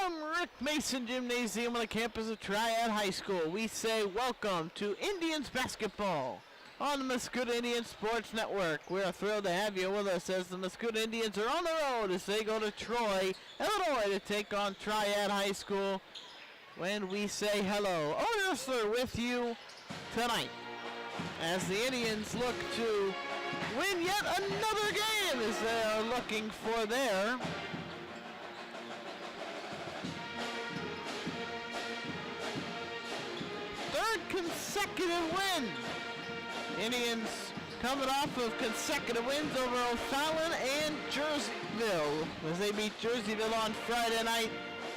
From Rick Mason Gymnasium on the campus of Triad High School, we say welcome to Indians basketball on the Mascoutah Indians Sports Network. We are thrilled to have you with us as the Mascoutah Indians are on the road as they go to Troy, Illinois to take on Triad High School. When we say hello, Owen Ursler with you tonight as the Indians look to win yet another game as they are looking for their third consecutive win. Indians coming off of consecutive wins over O'Fallon and Jerseyville as they beat Jerseyville on Friday night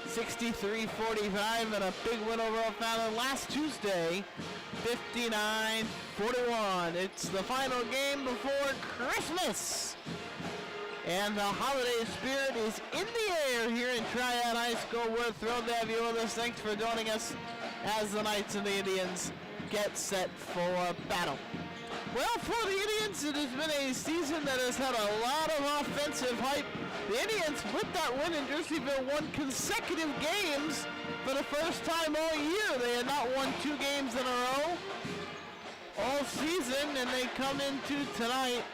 63-45 and a big win over O'Fallon last Tuesday 59-41. It's the final game before Christmas. And the holiday spirit is in the air here in Triad High School. We're thrilled to have you with us. Thanks for joining us as the Knights and the Indians get set for battle. Well, for the Indians, it has been a season that has had a lot of offensive hype. The Indians, with that win in Jerseyville, won consecutive games for the first time all year. They had not won 2 games in a row all season, and they come into tonight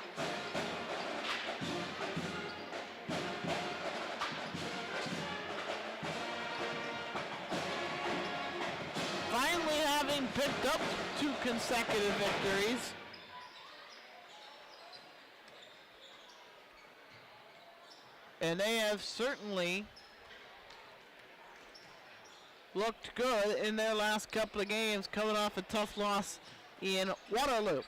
finally having picked up 2 consecutive victories. And they have certainly looked good in their last couple of games, coming off a tough loss in Waterloo.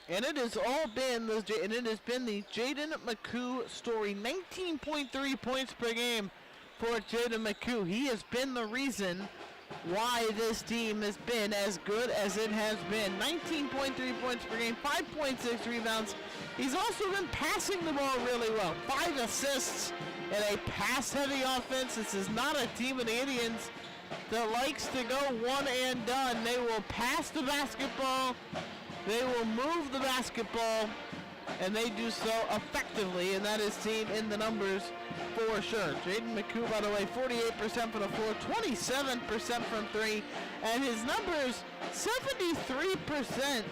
And it has been the Jaden McCoo story. 19.3 points per game for Jaden McCoo. He has been the reason why this team has been as good as it has been. 19.3 points per game, 5.6 rebounds. He's also been passing the ball really well. 5 assists in a pass-heavy offense. This is not a team of the Indians that likes to go one and done. They will pass the basketball, they will move the basketball, and they do so effectively, and that is seen in the numbers for sure. Jaden McCoo, by the way, 48% from the floor, 27% from 3, and his numbers, 73%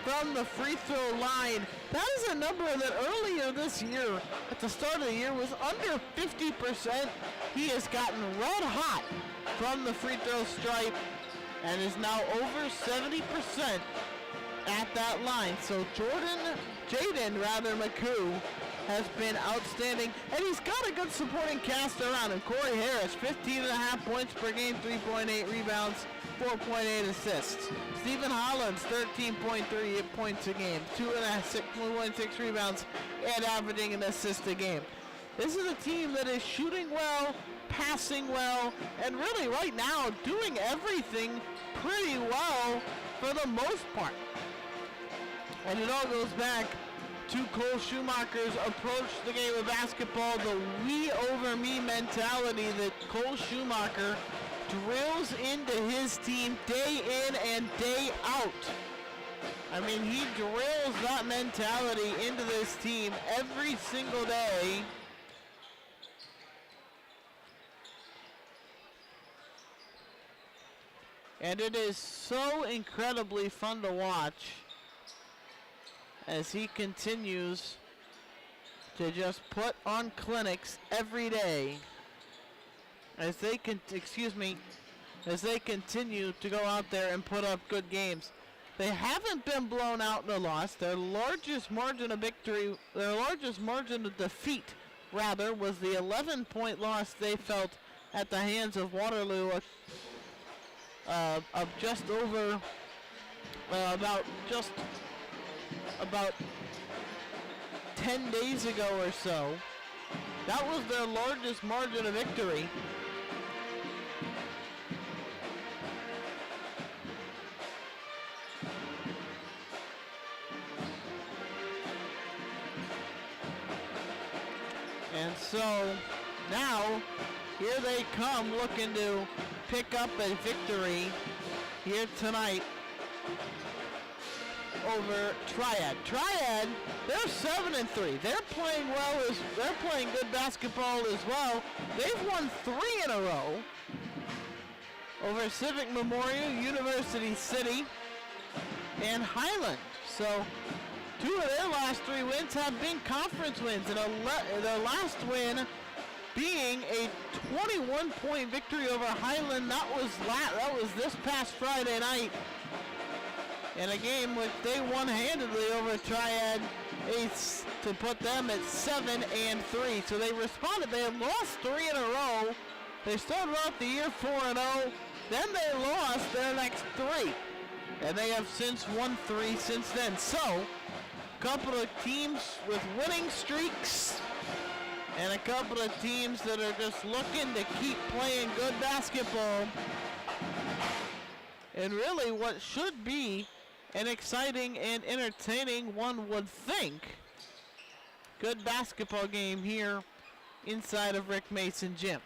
from the free throw line. That is a number that earlier this year, at the start of the year, was under 50%. He has gotten red hot from the free throw stripe and is now over 70% at that line. So Jaden McCoo has been outstanding, and he's got a good supporting cast around him. Corey Harris, 15.5 points per game, 3.8 rebounds, 4.8 assists. Stephen Hollins, 13.3 points a game, 2.6 rebounds, and averaging an assist a game. This is a team that is shooting well, passing well, and really right now doing everything pretty well for the most part. And it all goes back to Cole Schumacher's approach to the game of basketball, the we over me mentality that Cole Schumacher drills into his team day in and day out. I mean, he drills that mentality into this team every single day. And it is so incredibly fun to watch as he continues to just put on clinics every day as they continue to go out there and put up good games. They haven't been blown out in a loss. Their largest margin of defeat, rather, was the 11-point loss they felt at the hands of Waterloo of just over about 10 days ago or so. That was their largest margin of victory. And so now here they come looking to pick up a victory here tonight over Triad. Triad, they're 7-3. They're playing well. They're playing good basketball as well. They've won 3 in a row over Civic Memorial, University City, and Highland. So 2 of their last 3 wins have been conference wins, and their last win being a 21-point victory over Highland. That was this past Friday night in a game which they won handedly over Triad to put them at 7-3. So they responded. They had lost 3 in a row. They started off the year 4-0. Then they lost their next 3. And they have since won 3 since then. So, a couple of teams with winning streaks and a couple of teams that are just looking to keep playing good basketball. And really what should be an exciting and entertaining, one would think, good basketball game here inside of Rick Mason Gym.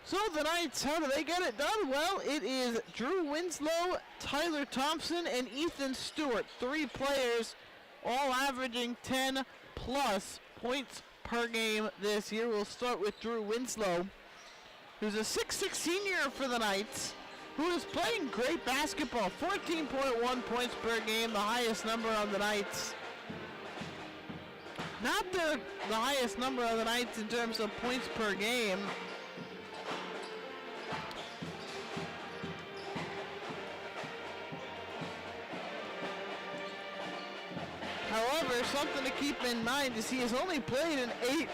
So the Knights, how do they get it done? Well, it is Drew Winslow, Tyler Thompson, and Ethan Stewart. 3 players, all averaging 10+ points per game this year. We'll start with Drew Winslow, who's a 6'6" senior for the Knights, who is playing great basketball. 14.1 points per game, the highest number on the Knights. Not the highest number on the Knights in terms of points per game. However, something to keep in mind is he has only played in 8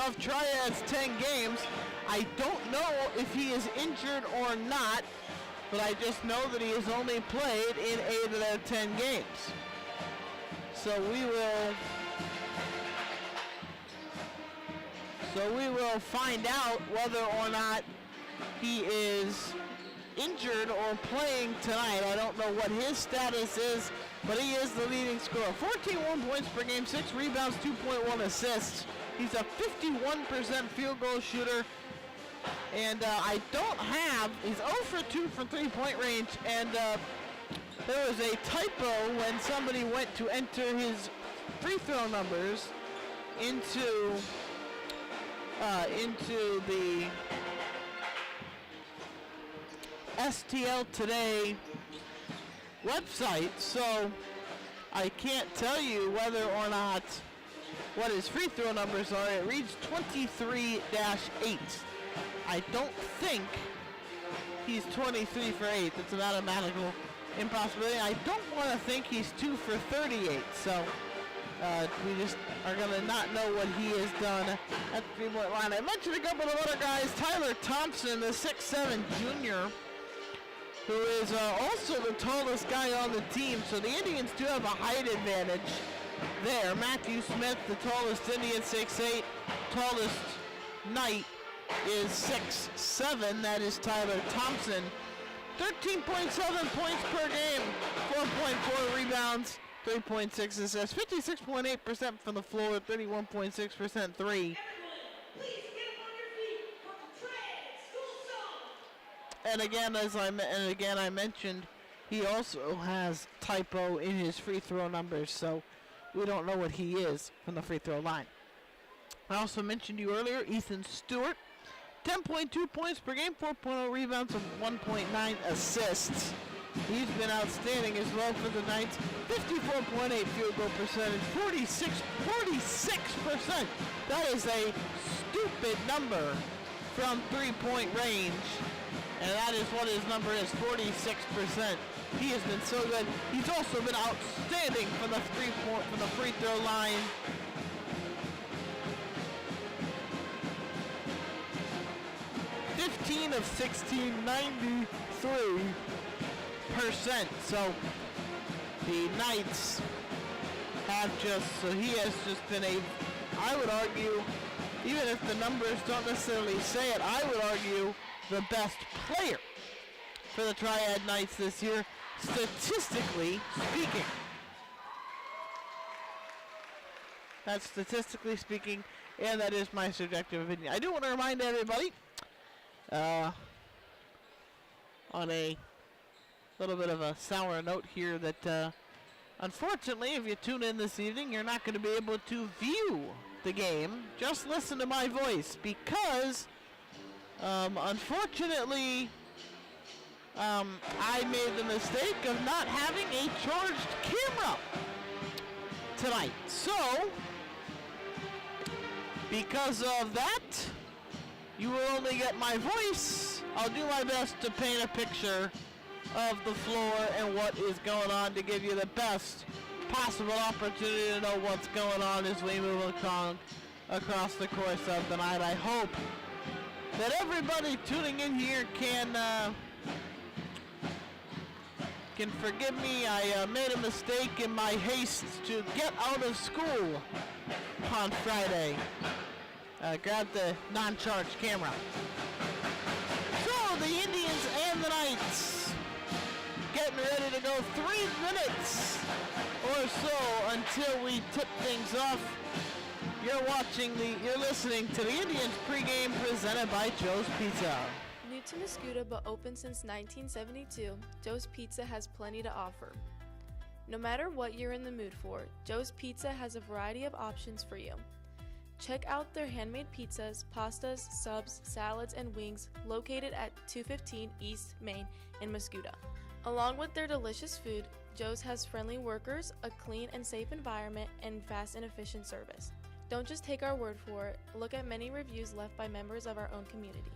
of Triad's 10 games. I don't know if he is injured or not, but I just know that he has only played in 8 of their 10 games. So we will find out whether or not he is injured or playing tonight. I don't know what his status is, but he is the leading scorer. 14.1 points per game, 6 rebounds, 2.1 assists. He's a 51% field goal shooter. And he's 0 for 2 from 3-point range. And there was a typo when somebody went to enter his free throw numbers into the STL Today website, so I can't tell you whether or not what his free throw numbers are. It reads 23-8. I don't think he's 23 for 8. That's a mathematical impossibility. I don't want to think he's 2 for 38, so we just are going to not know what he has done at the 3-point line. I mentioned a couple of other guys. Tyler Thompson, the 6'7" junior, who is also the tallest guy on the team. So the Indians do have a height advantage there. Matthew Smith, the tallest Indian, 6'8". Tallest Knight is 6'7". That is Tyler Thompson. 13.7 points per game, 4.4 rebounds, 3.6 assists, 56.8% from the floor, 31.6% 3. And again, I mentioned, he also has typo in his free throw numbers, so we don't know what he is from the free throw line. I also mentioned you earlier, Ethan Stewart, 10.2 points per game, 4.0 rebounds, and 1.9 assists. He's been outstanding as well for the Knights. 54.8 field goal percentage, 46%. That is a stupid number from 3-point range. And that is what his number is, 46%. He has been so good. He's also been outstanding from the free throw line. (15 of 16, 93%. So the Knights he has just been I would argue, even if the numbers don't necessarily say it, I would argue the best player for the Triad Knights this year, statistically speaking. That's statistically speaking, and that is my subjective opinion. I do want to remind everybody, on a little bit of a sour note here that unfortunately, if you tune in this evening, you're not going to be able to view the game. Just listen to my voice because, unfortunately, I made the mistake of not having a charged camera tonight. So, because of that, you will only get my voice. I'll do my best to paint a picture of the floor and what is going on to give you the best possible opportunity to know what's going on as we move across the course of the night. I hope that everybody tuning in here can forgive me. I made a mistake in my haste to get out of school on Friday. Grabbed the non-charged camera. So the Indians and the Knights getting ready to go 3 minutes or so until we tip things off. You're listening to the Indians pregame presented by Joe's Pizza. New to Mascoutah but open since 1972, Joe's Pizza has plenty to offer. No matter what you're in the mood for, Joe's Pizza has a variety of options for you. Check out their handmade pizzas, pastas, subs, salads, and wings located at 215 East Main in Mascoutah. Along with their delicious food, Joe's has friendly workers, a clean and safe environment, and fast and efficient service. Don't just take our word for it, look at many reviews left by members of our own community.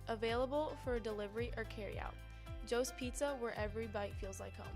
Available for delivery or carryout. Joe's Pizza, where every bite feels like home.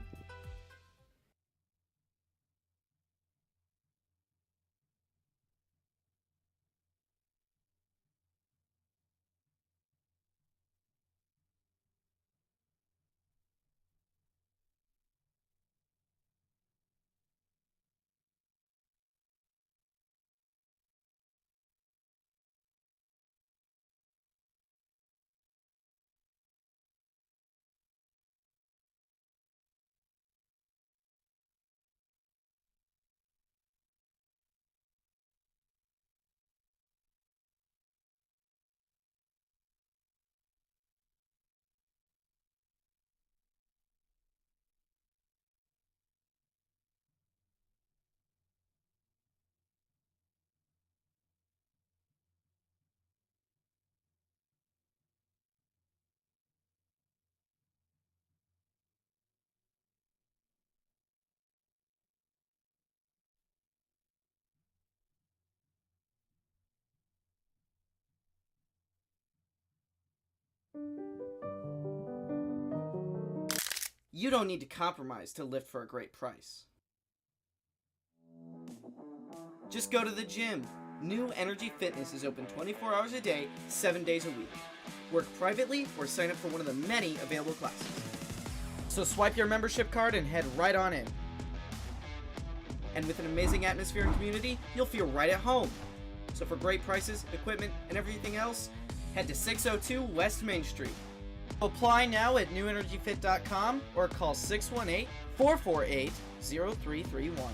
You don't need to compromise to lift for a great price. Just go to the gym. New Energy Fitness is open 24 hours a day, 7 days a week. Work privately or sign up for one of the many available classes. So swipe your membership card and head right on in. And with an amazing atmosphere and community, you'll feel right at home. So for great prices, equipment, and everything else, head to 602 West Main Street. Apply now at newenergyfit.com or call 618-448-0331.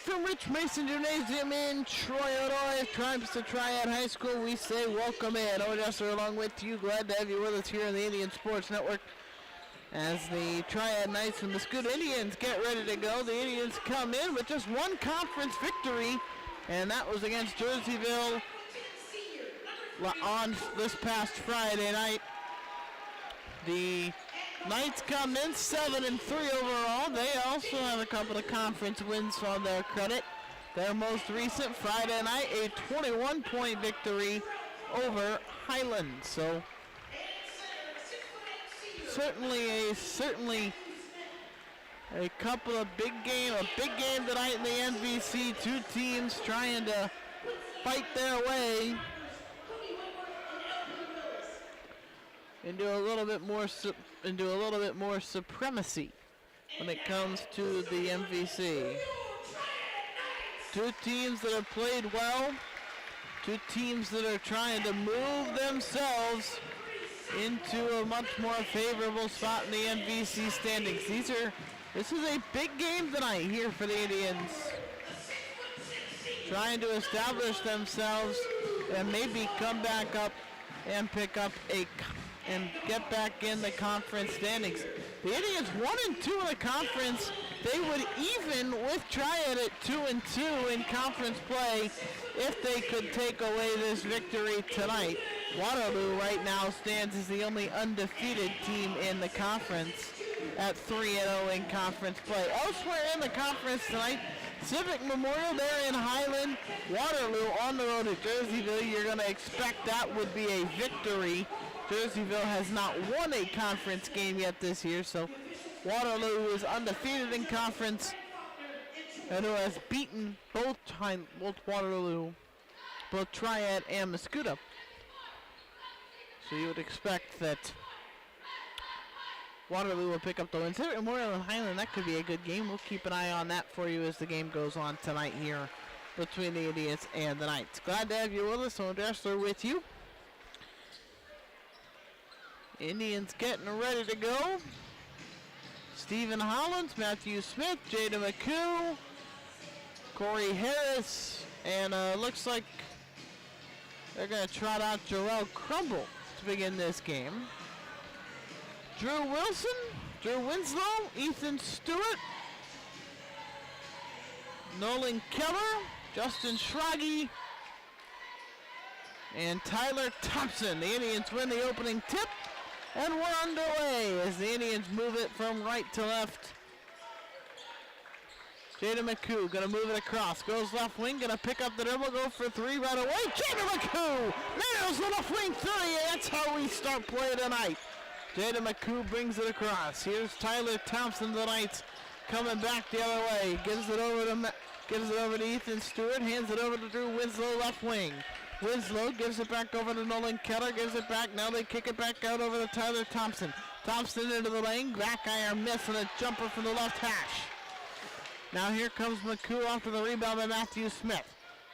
from Rich Mason Gymnasium in Troy, Illinois, Tribes to Triad High School, we say welcome in. Odessa along with you. Glad to have you with us here on the Indian Sports Network as the Triad Knights and the Mascoutah Indians get ready to go. The Indians come in with just one conference victory, and that was against Jerseyville on this past Friday night. The Knights come in 7-3 overall. They also have a couple of conference wins on their credit. Their most recent Friday night, a 21-point victory over Highland. So certainly a couple of a big game tonight in the MVC. Two teams trying to fight their way into a little bit more supremacy when it comes to the MVC. Two teams that have played well, two teams that are trying to move themselves into a much more favorable spot in the MVC standings. This is a big game tonight here for the Indians, trying to establish themselves and maybe come back up and pick up and get back in the conference standings. The Indians 1-2 in the conference. They would even with Triad at 2-2 in conference play if they could take away this victory tonight. Waterloo right now stands as the only undefeated team in the conference at 3-0 in conference play. Elsewhere in the conference tonight, Civic Memorial there in Highland. Waterloo on the road at Jerseyville. You're going to expect that would be a victory. Jerseyville has not won a conference game yet this year, so Waterloo is undefeated in conference and who has beaten both Waterloo, both Triad and Mascoutah. So you would expect that Waterloo will pick up the win. Civic Memorial and Highland, that could be a good game. We'll keep an eye on that for you as the game goes on tonight here between the Indians and the Knights. Glad to have you with us. Odessa with you. Indians getting ready to go. Stephen Hollins, Matthew Smith, Jada McCoo, Corey Harris, and looks like they're going to trot out Jarrell Crumble to begin this game. Drew Wilson, Drew Winslow, Ethan Stewart, Nolan Keller, Justin Schraggy, and Tyler Thompson. The Indians win the opening tip. And we're underway as the Indians move it from right to left. Jada McCoo gonna move it across. Goes left wing, gonna pick up the dribble, go for three right away. Jada McCoo nails the left wing three, and that's how we start play tonight. Jada McCoo brings it across. Here's Tyler Thompson, the Knights, coming back the other way. Gives it over to Ethan Stewart, hands it over to Drew Winslow, left wing. Winslow gives it back over to Nolan Keller, gives it back. Now they kick it back out over to Tyler Thompson. Thompson into the lane, back iron miss, and a jumper from the left hash. Now here comes McCoo after the rebound by Matthew Smith.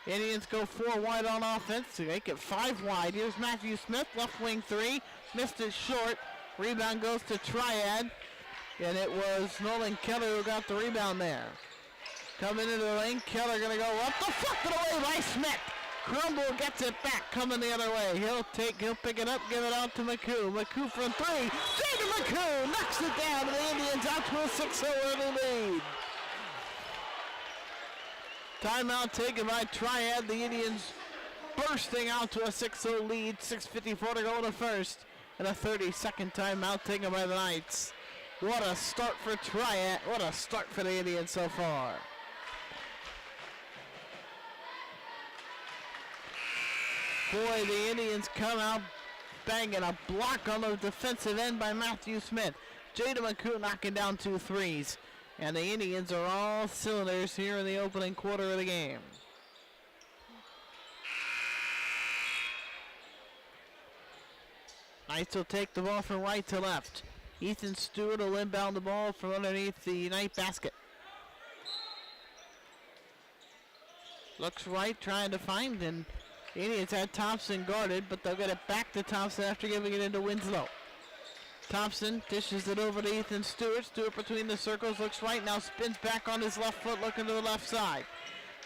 Indians go 4 wide on offense to make it 5 wide. Here's Matthew Smith, left wing three, missed it short. Rebound goes to Triad, and it was Nolan Keller who got the rebound there. Coming into the lane, Keller gonna go up, deflected away by Smith. Crumble gets it back, coming the other way. He'll pick it up, give it out to McCoo. McCoo from three. Jada McCoo knocks it down, and the Indians out to a 6-0 early lead. Timeout taken by Triad. The Indians bursting out to a 6-0 lead. 6:54 to go in the first, and a 30-second timeout taken by the Knights. What a start for Triad. What a start for the Indians so far. Boy, the Indians come out banging a block on the defensive end by Matthew Smith. Jada McCoo knocking down 2 threes. And the Indians are all cylinders here in the opening quarter of the game. Knights will take the ball from right to left. Ethan Stewart will inbound the ball from underneath the Knight basket. Looks right, trying to find, and the Indians had Thompson guarded, but they'll get it back to Thompson after giving it into Winslow. Thompson dishes it over to Ethan Stewart. Stewart between the circles, looks right, now spins back on his left foot, looking to the left side.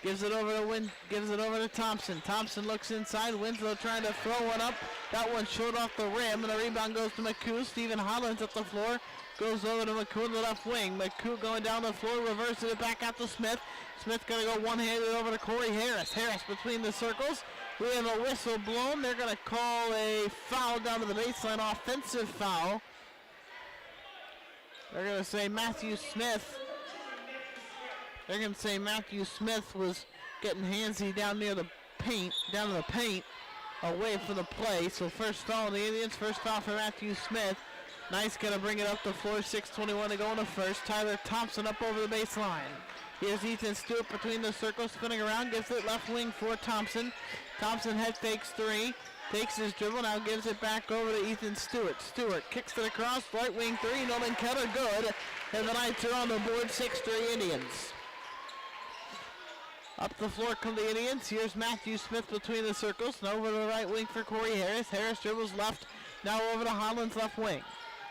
Gives it over to Thompson. Thompson looks inside. Winslow trying to throw one up. That one short off the rim, and the rebound goes to McCoo. Stephen Hollins at the floor. Goes over to McCoo in the left wing. McCoo going down the floor, reverses it back out to Smith. Smith going to go one-handed over to Corey Harris. Harris between the circles. We have a whistle blown. They're going to call a foul down to the baseline, offensive foul. They're going to say Matthew Smith. They're going to say Matthew Smith was getting handsy down near the paint, down to the paint, away from the play. So first foul on the Indians, first foul for Matthew Smith. Knight's going to bring it up the floor, 6:21 to go in the first. Tyler Thompson up over the baseline. Here's Ethan Stewart between the circles, spinning around, gives it left wing for Thompson. Thompson head fakes three, takes his dribble, now gives it back over to Ethan Stewart. Stewart kicks it across, right wing three, Nolan Keller good, and the Knights are on the board, 6-3 Indians. Up the floor come the Indians. Here's Matthew Smith between the circles, and over to the right wing for Corey Harris. Harris dribbles left, now over to Hollins left wing.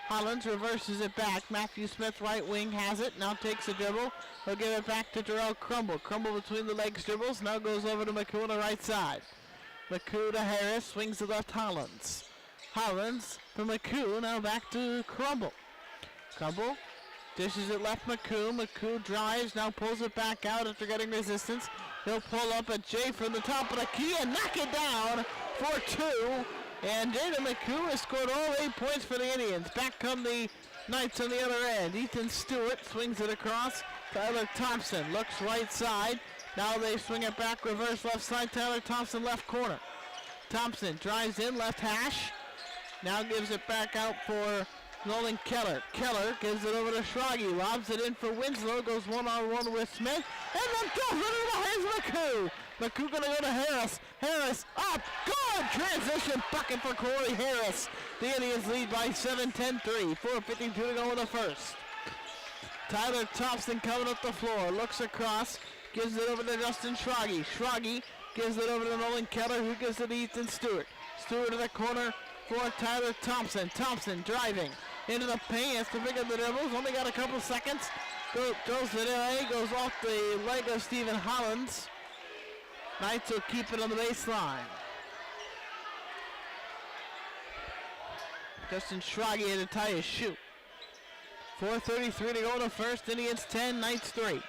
Hollins reverses it back. Matthew Smith right wing has it, now takes a dribble. He'll give it back to Jarrell Crumble. Crumble between the legs dribbles, now goes over to McCoo on the right side. McCoo to Harris, swings to left Hollins. Hollins to McCoo, now back to Crumble. Crumble dishes it left McCoo. McCoo drives, now pulls it back out after getting resistance. He'll pull up at Jay from the top of the key and knock it down for two. And Jaden McCoo has scored all 8 points for the Indians. Back come the Knights on the other end. Ethan Stewart swings it across. Tyler Thompson looks right side. Now they swing it back, reverse left side. Tyler Thompson left corner. Thompson drives in, left hash. Now gives it back out for Nolan Keller. Keller gives it over to Schrage. Lobs it in for Winslow. Goes one-on-one with Smith. And then goes into the hands of McCoo. McCoo going to go to Harris. Harris up. Good transition bucket for Corey Harris. The Indians lead by 7, 10-3. 4:52 to go in the first. Tyler Thompson coming up the floor. Looks across. Gives it over to Justin Schrage. Schrage gives it over to Nolan Keller, who gives it to Ethan Stewart. Stewart in the corner for Tyler Thompson. Thompson driving into the paint. Has to pick up the dribbles. Only got a couple seconds. Goes it away. Goes off the leg of Stephen Hollins. Knights will keep it on the baseline. Justin Schrage had to tie his shoe. 4:33 to go in the first. Indians 10, Knights 3.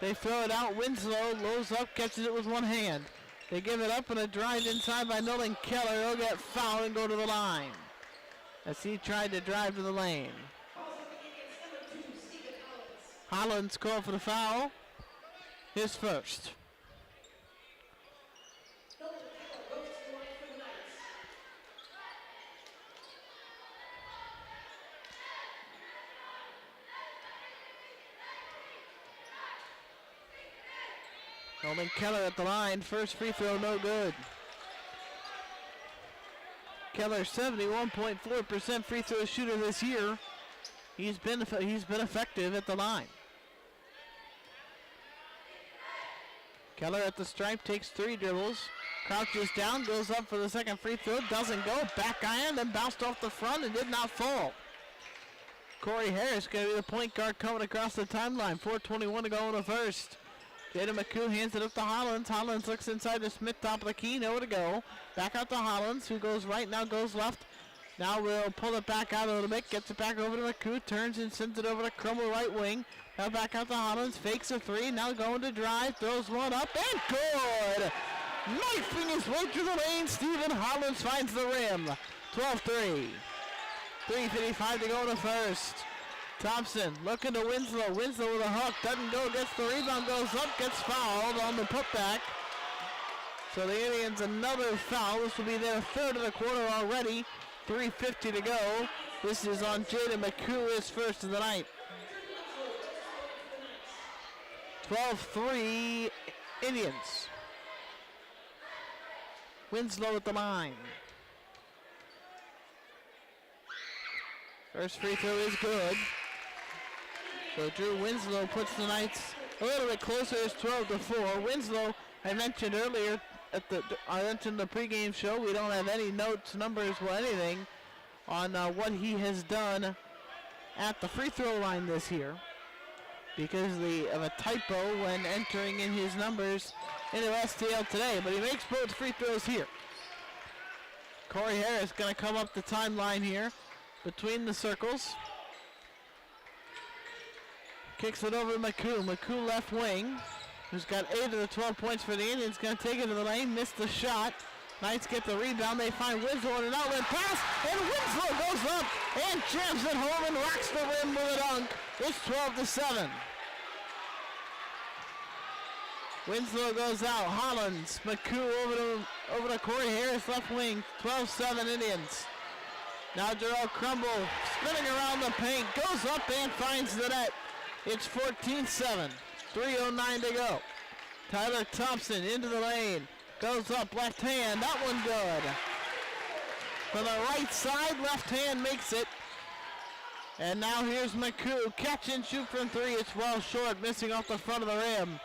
They throw it out. Winslow lows up, catches it with one hand. They give it up and a drive inside by Nolan Keller. He'll get fouled and go to the line as he tried to drive to the lane. Hollins called for the foul. His first. Nolan Keller at the line. First free throw, no good. Keller, 71.4% free throw shooter this year. He's been effective at the line. Keller at the stripe, takes 3 dribbles. Crouches down, goes up for the second free throw. Doesn't go. Back iron, then bounced off the front and did not fall. Corey Harris going to be the point guard coming across the timeline. 4:21 to go in the first. Jaden McCoo hands it up to Hollins. Hollins looks inside to Smith, top of the key, nowhere to go. Back out to Hollins, who goes right, now goes left. Now we'll pull it back out a little bit, gets it back over to McCoo, turns and sends it over to Crumble, right wing. Now back out to Hollins, fakes a 3, now going to drive, throws one up, and good! Knifing his way through the lane, Stephen Hollins finds the rim. 12-3. 3:55 to go in the first. Thompson looking to Winslow. Winslow with a hook. Doesn't go. Gets the rebound. Goes up. Gets fouled on the putback. So the Indians another foul. This will be their third of the quarter already. 3:50 to go. This is on Jaden McCoo, his first of the night. 12-3 Indians. Winslow at the line. First free throw is good. So Drew Winslow puts the Knights a little bit closer. It's 12-4. Winslow, I mentioned earlier I mentioned the pregame show. We don't have any notes, numbers, or anything on what he has done at the free throw line this year. because of a typo when entering in his numbers into STL today, but he makes both free throws here. Corey Harris going to come up the timeline here between the circles. Kicks it over to McCoo. McCoo left wing, who's got 8 of the 12 points for the Indians. Going to take it to the lane, missed the shot. Knights get the rebound. They find Winslow on an outlet pass, and Winslow goes up and jams it home and rocks the rim with a dunk. It's 12-7. Winslow goes out. Hollins, McCoo over to Corey Harris, left wing. 12-7 Indians. Now Jarrell Crumble spinning around the paint, goes up and finds the net. It's 14-7. 3:09 to go. Tyler Thompson into the lane. Goes up, left hand, that one good. For the right side, left hand makes it. And now here's McCoo, catch and shoot from 3. It's well short, missing off the front of the rim.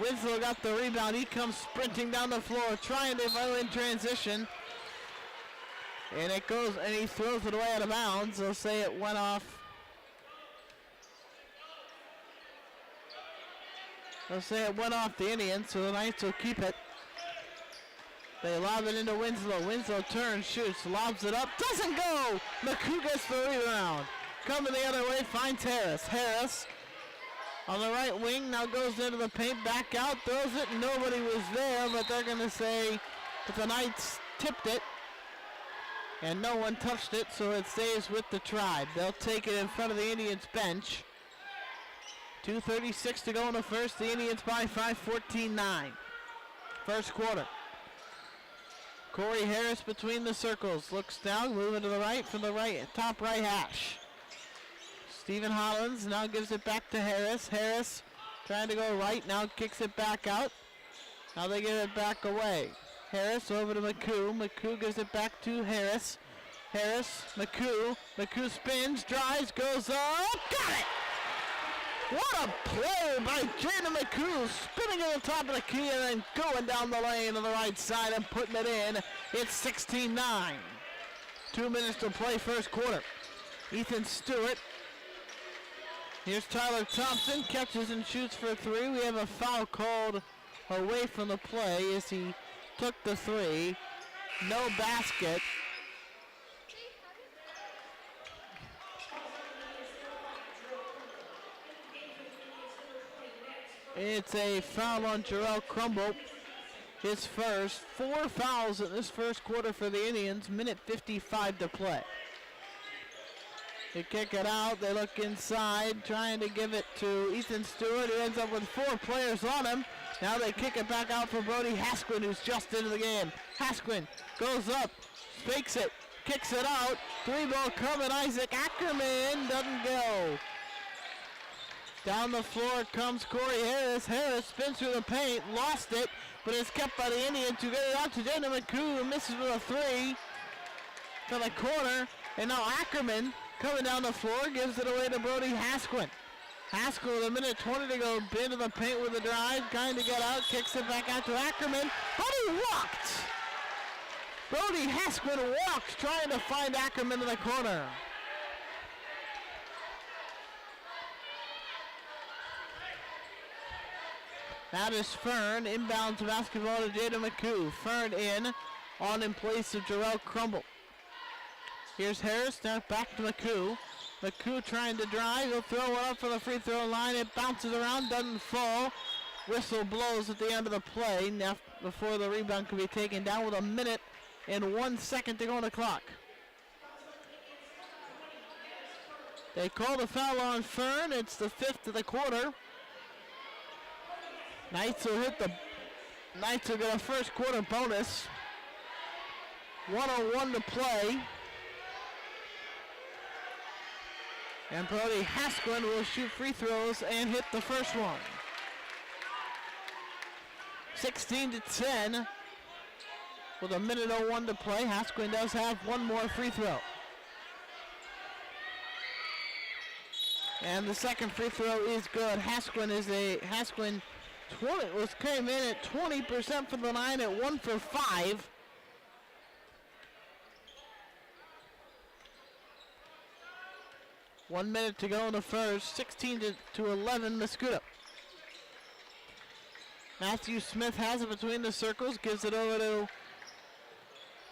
Winslow got the rebound. He comes sprinting down the floor, trying to go in transition. And it goes, and he throws it away out of bounds. They'll say it went off. They'll say it went off the Indians, so the Knights will keep it. They lob it into Winslow. Winslow turns, shoots, lobs it up, doesn't go! McCoo gets the rebound. Coming the other way, finds Harris. Harris on the right wing, now goes into the paint, back out, throws it, nobody was there, but they're going to say that the Knights tipped it, and no one touched it, so it stays with the Tribe. They'll take it in front of the Indians bench. 2:36 to go in the first. The Indians by 5, 14-9. First quarter. Corey Harris between the circles. Looks down, moving to the right from the right, top right hash. Stephen Hollins now gives it back to Harris. Harris trying to go right, now kicks it back out. Now they give it back away. Harris over to McCoo. McCoo gives it back to Harris. Harris, McCoo. McCoo spins, drives, goes up, got it! What a play by Jaden McCoo, spinning at the top of the key and then going down the lane on the right side and putting it in. It's 16-9. 2 minutes to play first quarter. Ethan Stewart. Here's Tyler Thompson, catches and shoots for 3. We have a foul called away from the play as he took the 3. No basket. It's a foul on Jarrell Crumble. His first. 4 fouls in this first quarter for the Indians. Minute 55 to play. They kick it out. They look inside, trying to give it to Ethan Stewart, who ends up with 4 players on him. Now they kick it back out for Brody Hasquin, who's just into the game. Hasquin goes up, fakes it, kicks it out. 3 ball coming. Isaac Ackerman doesn't go. Down the floor comes Corey Harris. Harris spins through the paint, lost it, but it's kept by the Indians who get it out to Jaden McCoo, who misses with a 3 to the corner. And now Ackerman coming down the floor gives it away to Brody Hasquin. Hasquin with a minute 20 to go, into the paint with a drive, trying to get out, kicks it back out to Ackerman, but he walked! Brody Hasquin walked, trying to find Ackerman in the corner. That is Fern, inbounds basketball to Jaden McCoo. Fern in place of Jarrell Crumble. Here's Harris, now back to McCoo. McCoo trying to drive, he'll throw it up for the free throw line. It bounces around, doesn't fall. Whistle blows at the end of the play now before the rebound can be taken down with a minute and 1 second to go on the clock. They call the foul on Fern. It's the 5th of the quarter. Knights will get a first quarter bonus. 1:01 to play. And Brody Hasquin will shoot free throws and hit the first one. 16-10 with a minute 01 to play. Hasquin does have 1 more free throw. And the second free throw is good. Hasquin came in at 20% from the line at 1 for 5. 1 minute to go in the first. 16 to 11, Mascoutah. Matthew Smith has it between the circles, gives it over to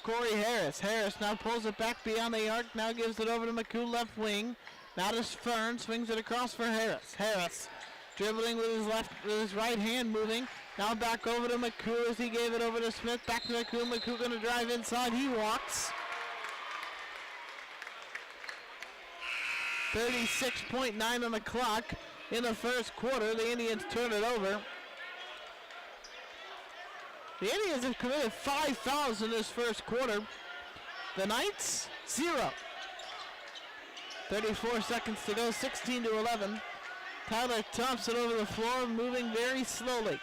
Corey Harris. Harris now pulls it back beyond the arc, now gives it over to McCoo left wing. Now to Fern, swings it across for Harris. Harris dribbling with his right hand, moving. Now back over to McCoo as he gave it over to Smith. Back to McCoo. McCoo going to drive inside. He walks. 36.9 on the clock in the first quarter. The Indians turn it over. The Indians have committed 5 fouls in this first quarter. The Knights, 0. 34 seconds to go, 16 to 11. Tyler Thompson over the floor, moving very slowly.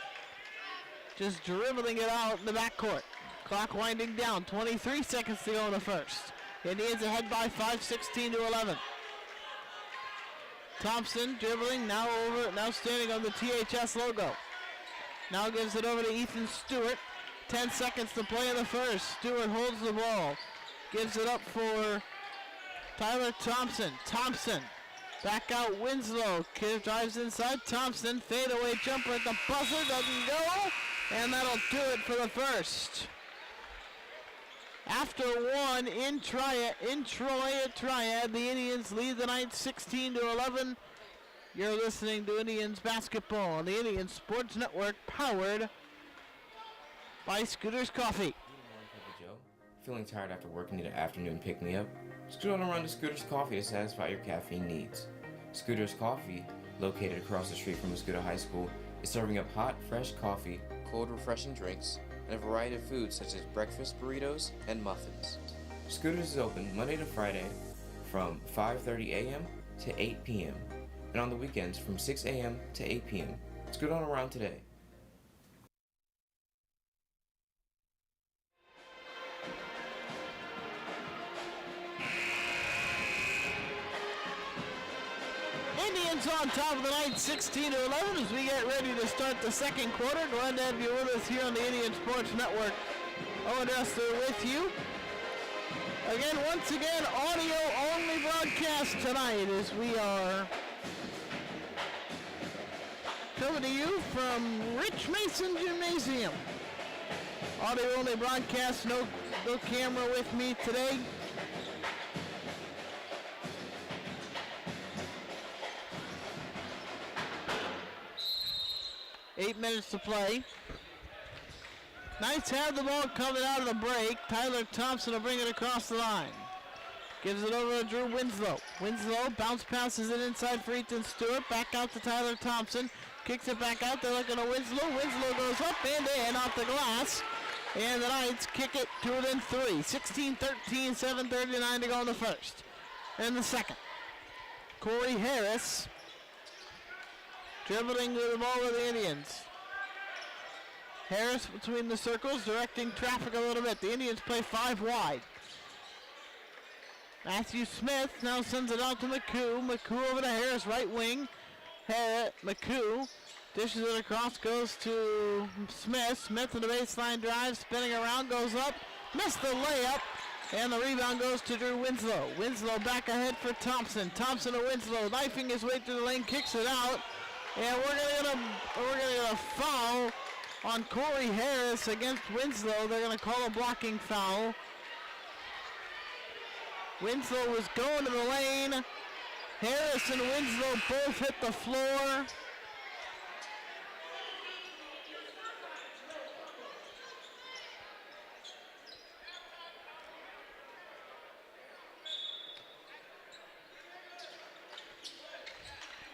Just dribbling it out in the backcourt. Clock winding down, 23 seconds to go in the first. Indians ahead by 5, 16 to 11. Thompson dribbling, now standing on the THS logo. Now gives it over to Ethan Stewart. 10 seconds to play in the first. Stewart holds the ball. Gives it up for Tyler Thompson. Thompson back out Winslow. Kid drives inside. Thompson fadeaway jumper at the buzzer. Doesn't go. And that'll do it for the first. After one in Troy at Triad, the Indians lead the Knights 16 to 11. You're listening to Indians basketball on the Indians Sports Network, powered by Scooters Coffee. Joe, feeling tired after work and need an afternoon pick-me-up? Scoot on around to Scooters Coffee to satisfy your caffeine needs. Scooters Coffee, located across the street from Mascoutah High School, is serving up hot, fresh coffee, cold, refreshing drinks, and a variety of foods such as breakfast burritos and muffins. Scooters is open Monday to Friday from 5:30 a.m. to 8 p.m. and on the weekends from 6 a.m. to 8 p.m. Scoot on around today. Indians on top of the night, 16 to 11, as we get ready to start the second quarter. Glad to have you with us here on the Indian Sports Network. Owen Dresser with you. Again, once again, audio-only broadcast tonight as we are coming to you from Rich Mason Gymnasium. Audio-only broadcast, no camera with me today. Eight minutes to play. Knights have the ball coming out of the break. Tyler Thompson will bring it across the line. Gives it over to Drew Winslow. Winslow bounce passes it inside for Ethan Stewart. Back out to Tyler Thompson. Kicks it back out. They're looking at Winslow. Winslow goes up and in off the glass. And the Knights kick it to within 3. 16-13, 7:39 to go in the first. And the second. Corey Harris dribbling with the ball with the Indians. Harris between the circles, directing traffic a little bit. The Indians play 5 wide. Matthew Smith now sends it out to McCoo. McCoo over to Harris, right wing. McCoo dishes it across, goes to Smith. Smith to the baseline drive, spinning around, goes up, missed the layup, and the rebound goes to Drew Winslow. Winslow back ahead for Thompson. Thompson to Winslow, knifing his way through the lane, kicks it out, and we're gonna get a foul on Corey Harris against Winslow. They're gonna call a blocking foul. Winslow was going to the lane. Harris and Winslow both hit the floor.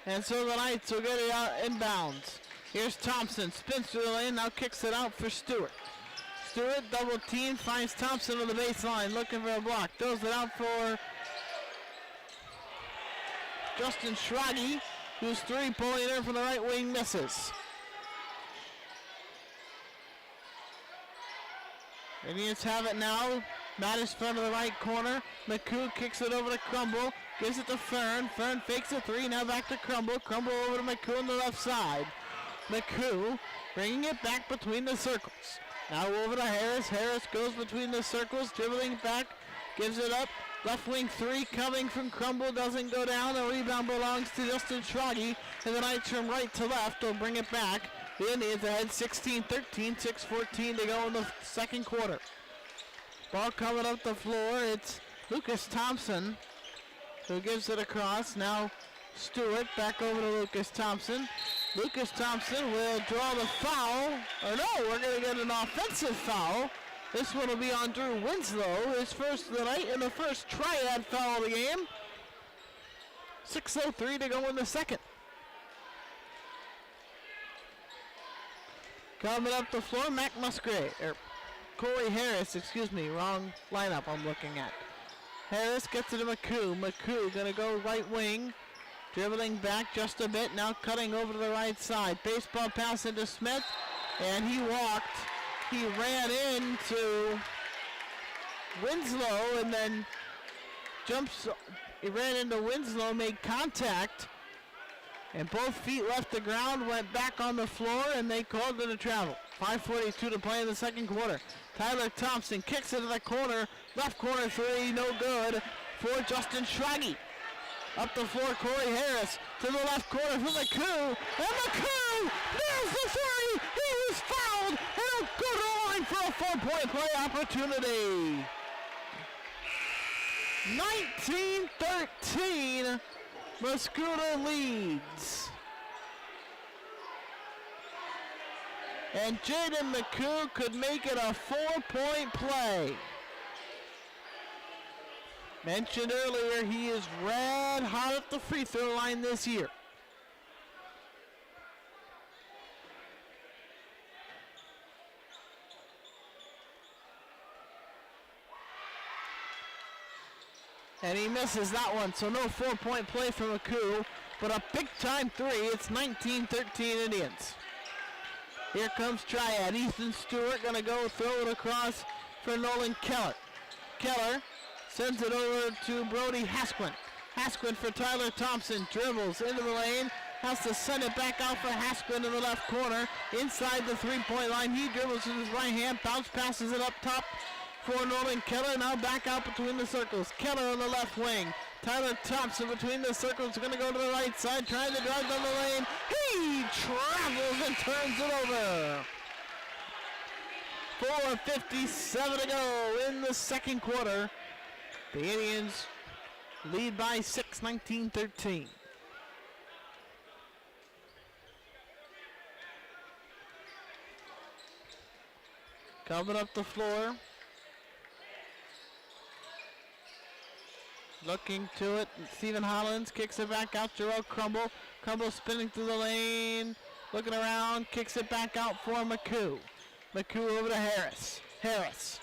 And so the Knights will get it out inbounds. Here's Thompson, spins through the lane, now kicks it out for Stewart. Stewart double team, finds Thompson on the baseline, looking for a block. Throws it out for Justin Schrage, who's three-pointer from the right wing, misses. Indians have it now. Mattis front of the right corner. McCoo kicks it over to Crumble. Gives it to Fern. Fern fakes a three. Now back to Crumble. Crumble over to McCoo on the left side. McCoo bringing it back between the circles. Now over to Harris. Harris goes between the circles, dribbling back. Gives it up Left wing three coming from Crumble, doesn't go down. The rebound belongs to Justin Schrage. And the Knights from right to left will bring it back. The Indians ahead 16-13, 6:14 to go in the second quarter. Ball coming up the floor. It's Lucas Thompson who gives it across. Now Stewart back over to Lucas Thompson. Lucas Thompson will draw the foul. Or no, we're going to get an offensive foul. This one will be on Drew Winslow, his first of the night and the first Triad foul of the game. 6:03 to go in the second. Coming up the floor, Corey Harris, excuse me, wrong lineup I'm looking at. Harris gets it to McCoo. McCoo gonna go right wing, dribbling back just a bit, now cutting over to the right side. Baseball pass into Smith, and he walked. He ran into Winslow and then he ran into Winslow, made contact, and both feet left the ground, went back on the floor, and they called it a travel. 5:42 to play in the second quarter. Tyler Thompson kicks it to the corner, left corner three, no good for Justin Schrage. Up the floor, Corey Harris to the left corner for McCoo, and McCoo nails the three. He was fouled, and a good line for a 4-point play opportunity. 19-13, Mascoutah leads. And Jaden McCoo could make it a 4-point play. Mentioned earlier, he is red hot at the free throw line this year. And he misses that one, so no 4-point play for McCoo, but a big-time three. It's 19-13 Indians. Here comes Triad. Ethan Stewart gonna go throw it across for Nolan Keller. Keller sends it over to Brody Hasquin. Hasquin for Tyler Thompson. Dribbles into the lane. Has to send it back out for Hasquin in the left corner. Inside the three-point line. He dribbles with his right hand. Bounce passes it up top for Nolan Keller. Now back out between the circles. Keller on the left wing. Tyler Thompson between the circles. Going to go to the right side. Trying to drive down the lane. He travels and turns it over. 4:57 to go in the second quarter. The Indians lead by 6, 19-13. Coming up the floor. Looking to it. Stephen Hollins kicks it back out. Jerome Crumble. Crumble spinning through the lane. Looking around. Kicks it back out for McCoo. McCoo over to Harris. Harris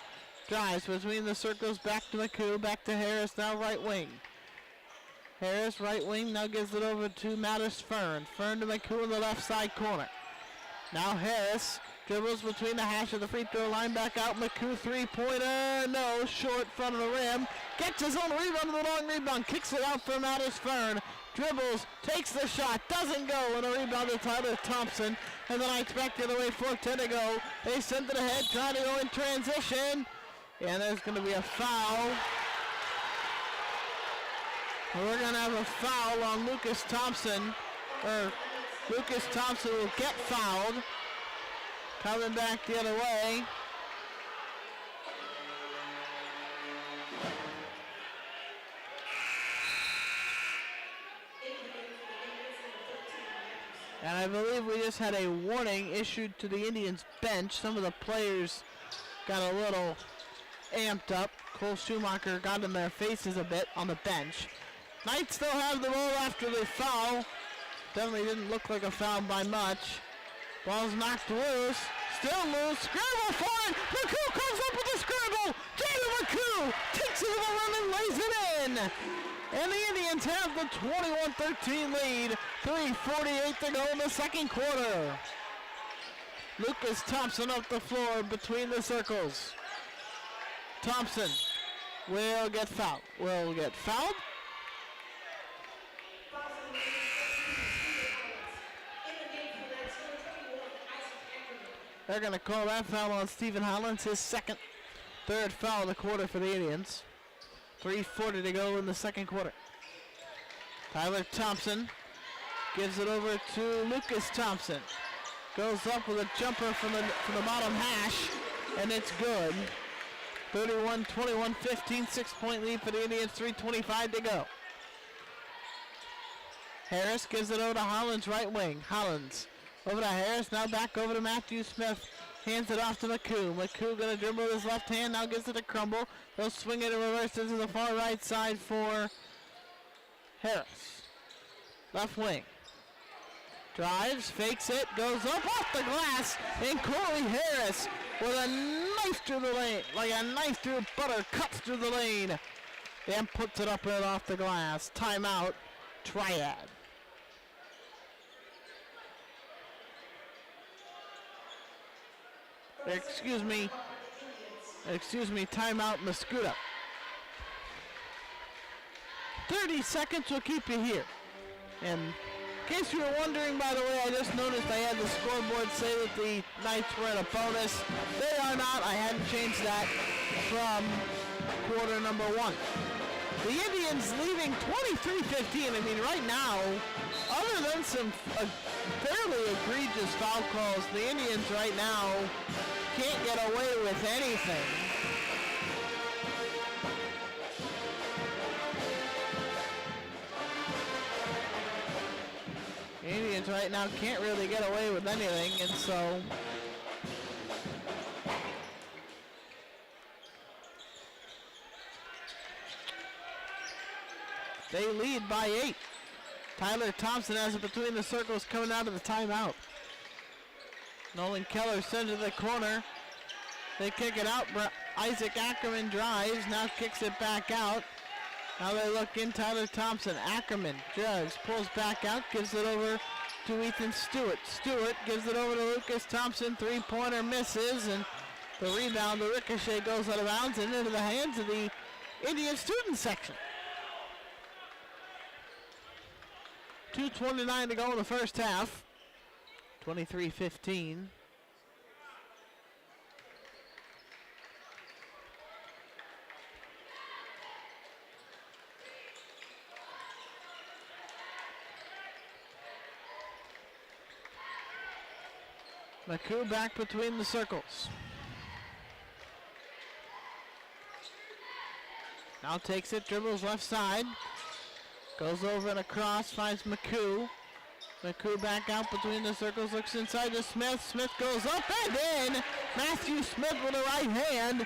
drives between the circles, back to McCoo, back to Harris, now right wing. Harris, right wing, now gives it over to Mattis Fern. Fern to McCoo in the left side corner. Now Harris dribbles between the hash of the free throw line, back out, McCoo three-pointer, no, short front of the rim. Gets his own rebound, the long rebound, kicks it out for Mattis Fern. Dribbles, takes the shot, doesn't go, and a rebound to Tyler Thompson. And the Knights back the other way, 4:10 to go. They send it ahead, trying to go in transition. And there's going to be a foul. We're going to have a foul on Lucas Thompson. Lucas Thompson will get fouled. Coming back the other way. And I believe we just had a warning issued to the Indians bench. Some of the players got a little amped up. Cole Schumacher got in their faces a bit on the bench. Knights still have the ball after the foul. Definitely didn't look like a foul by much. Ball's knocked loose. Still loose. Scramble for it. McCoo comes up with a scramble. Jaden McCoo takes it to the rim and lays it in. And the Indians have the 21-13 lead. 3:48 to go in the second quarter. Lucas Thompson up the floor between the circles. Thompson will get fouled. They're going to call that foul on Stephen Hollins, his third foul of the quarter for the Indians. 3:40 to go in the second quarter. Tyler Thompson gives it over to Lucas Thompson. Goes up with a jumper from the bottom hash, and it's good. 31-21, 15, 6-point lead for the Indians, 3:25 to go. Harris gives it over to Hollins, right wing. Hollins over to Harris, now back over to Matthew Smith. Hands it off to McCoo. McCoo going to dribble with his left hand, now gives it to Crumble. They'll swing it in reverse into the far right side for Harris. Left wing. Drives, fakes it, goes up off the glass, and Corey Harris with a knife through the lane, like a knife through butter, cuts through the lane, and puts it up and off the glass. Timeout, Triad. Excuse me, timeout, Mascoutah. 30 seconds will keep you here. And in case you were wondering, by the way, I just noticed I had the scoreboard say that the Knights were at a bonus. They are not. I hadn't changed that from quarter number 1. The Indians leading 23-15. I mean, right now, other than some fairly egregious foul calls, the Indians right now can't get away with anything. Indians right now can't really get away with anything, and so they lead by 8. Tyler Thompson has it between the circles coming out of the timeout. Nolan Keller sends it to the corner. They kick it out. Isaac Ackerman drives, now kicks it back out. Now they look in, Tyler Thompson. Ackerman drives, pulls back out, gives it over to Ethan Stewart. Stewart gives it over to Lucas Thompson. Three-pointer misses, and the rebound, the ricochet goes out of bounds and into the hands of the Indian student section. 2:29 to go in the first half. 23-15. McCoo back between the circles. Now takes it, dribbles left side. Goes over and across, finds McCoo. McCoo back out between the circles, looks inside to Smith. Smith goes up and in. Matthew Smith with a right hand.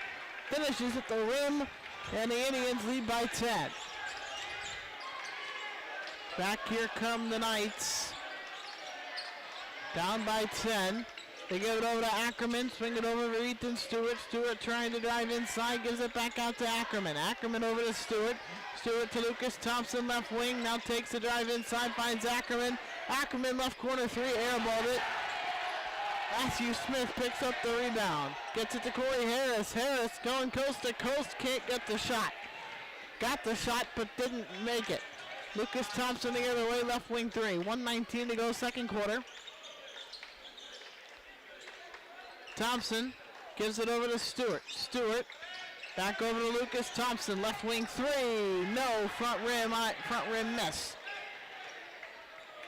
Finishes at the rim, and the Indians lead by 10. Back here come the Knights. Down by 10. They give it over to Ackerman, swing it over to Ethan Stewart. Stewart trying to drive inside, gives it back out to Ackerman. Ackerman over to Stewart. Stewart to Lucas Thompson, left wing, now takes the drive inside, finds Ackerman. Ackerman left corner three, airballed it. Matthew Smith picks up the rebound. Gets it to Corey Harris. Harris going coast to coast, can't get the shot. Got the shot, but didn't make it. Lucas Thompson the other way, left wing three. 1:19 to go, second quarter. Thompson gives it over to Stewart. Stewart back over to Lucas Thompson. Left wing three. No, front rim miss.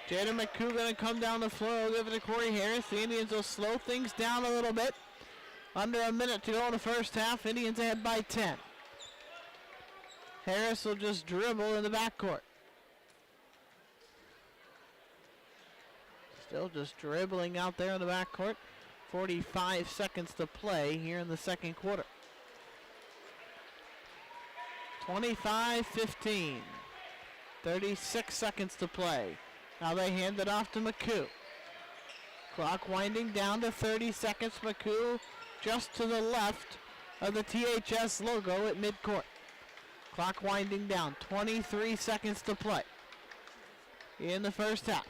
Jaden McCoo going to come down the floor. He'll give it to Corey Harris. The Indians will slow things down a little bit. Under a minute to go in the first half. Indians ahead by 10. Harris will just dribble in the backcourt. Still just dribbling out there in the backcourt. 45 seconds to play here in the second quarter. 25-15. 36 seconds to play. Now they hand it off to McCoo. Clock winding down to 30 seconds. McCoo just to the left of the THS logo at midcourt. Clock winding down. 23 seconds to play in the first half.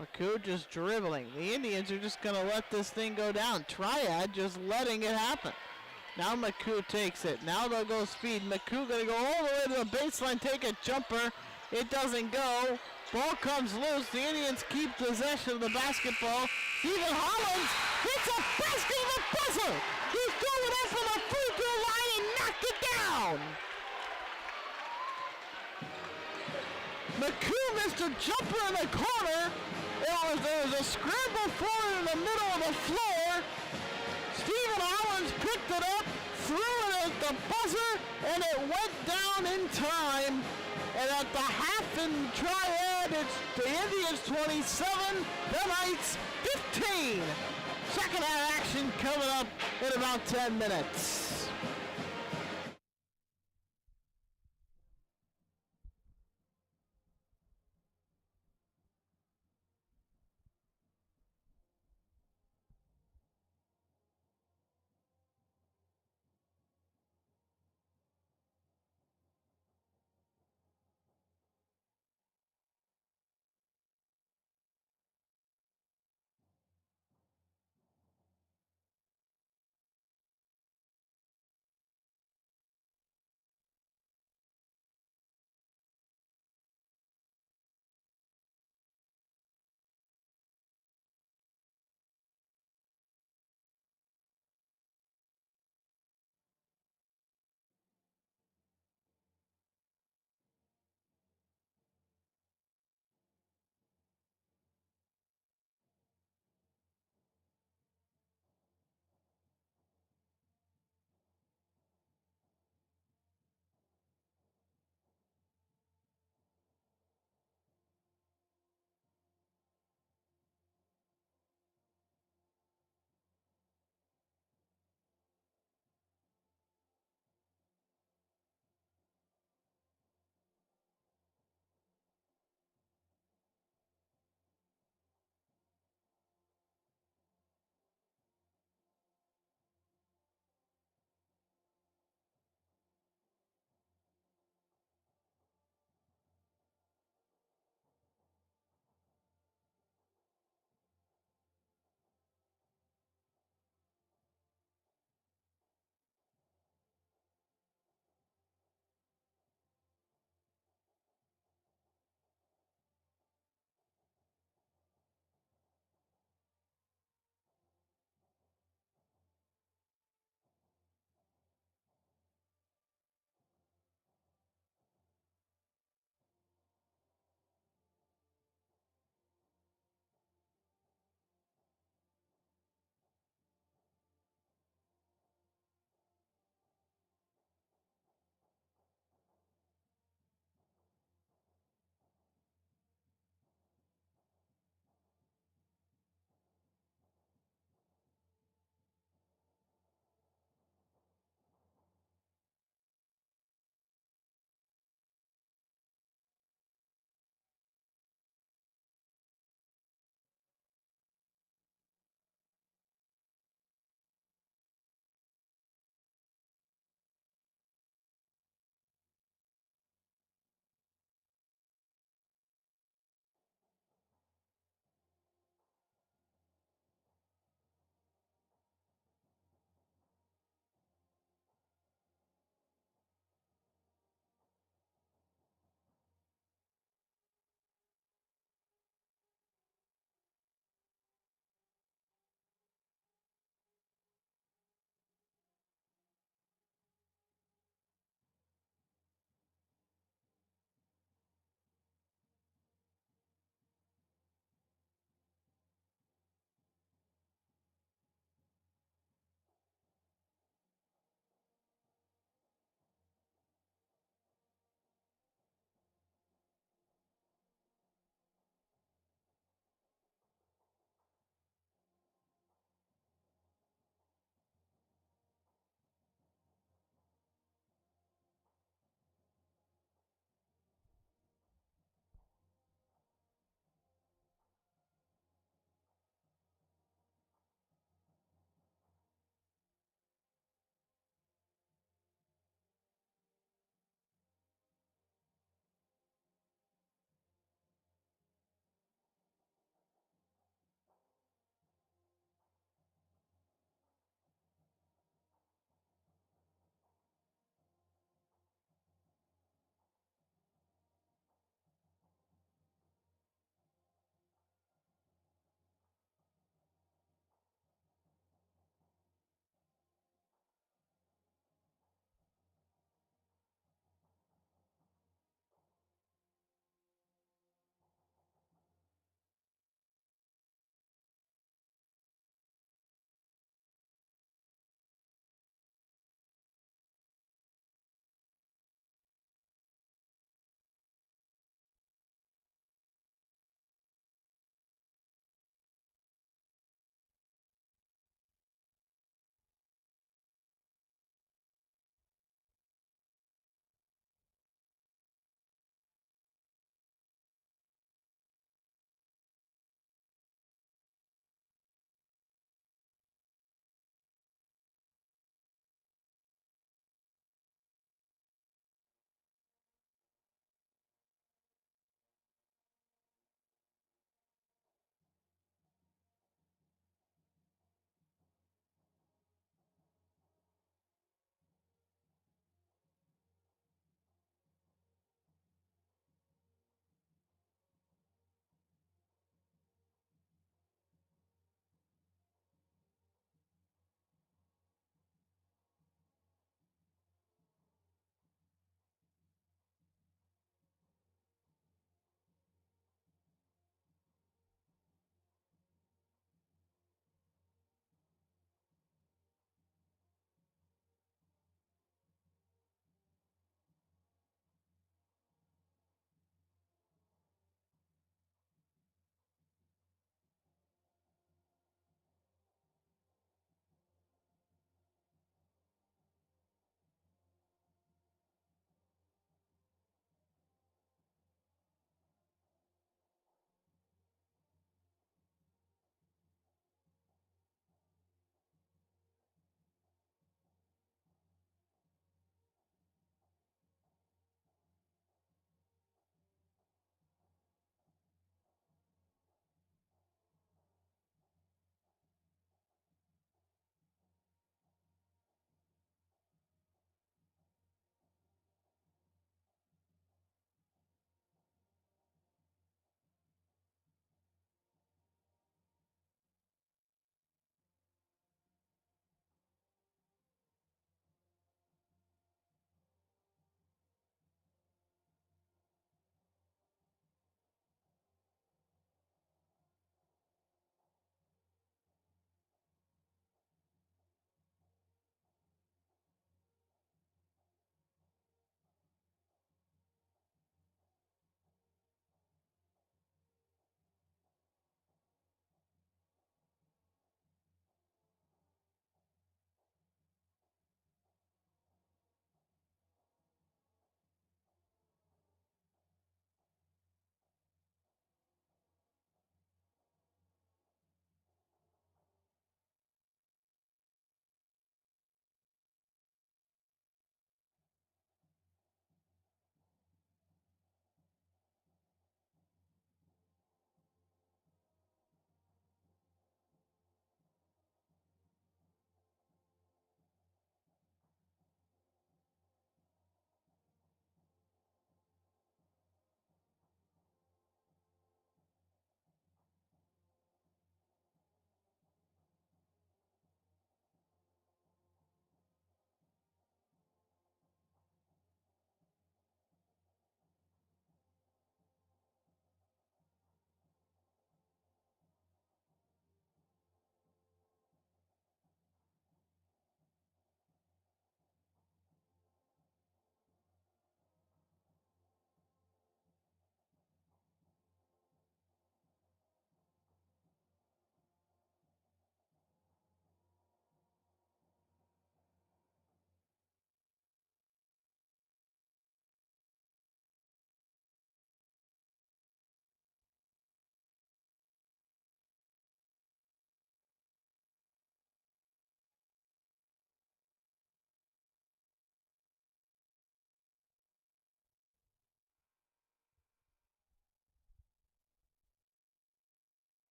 McCoo just dribbling. The Indians are just going to let this thing go down. Triad just letting it happen. Now McCoo takes it. Now they'll go speed. McCoo going to go all the way to the baseline, take a jumper. It doesn't go. Ball comes loose. The Indians keep possession of the basketball. Stephen Hollins hits a basket of a buzzer. He's going up for McCoo missed a jumper in the corner. There was a scramble forward in the middle of the floor. Stephen Owens picked it up, threw it at the buzzer, and it went down in time. And at the half in Triad, it's the Indians 27, the Knights 15. Second half action coming up in about 10 minutes.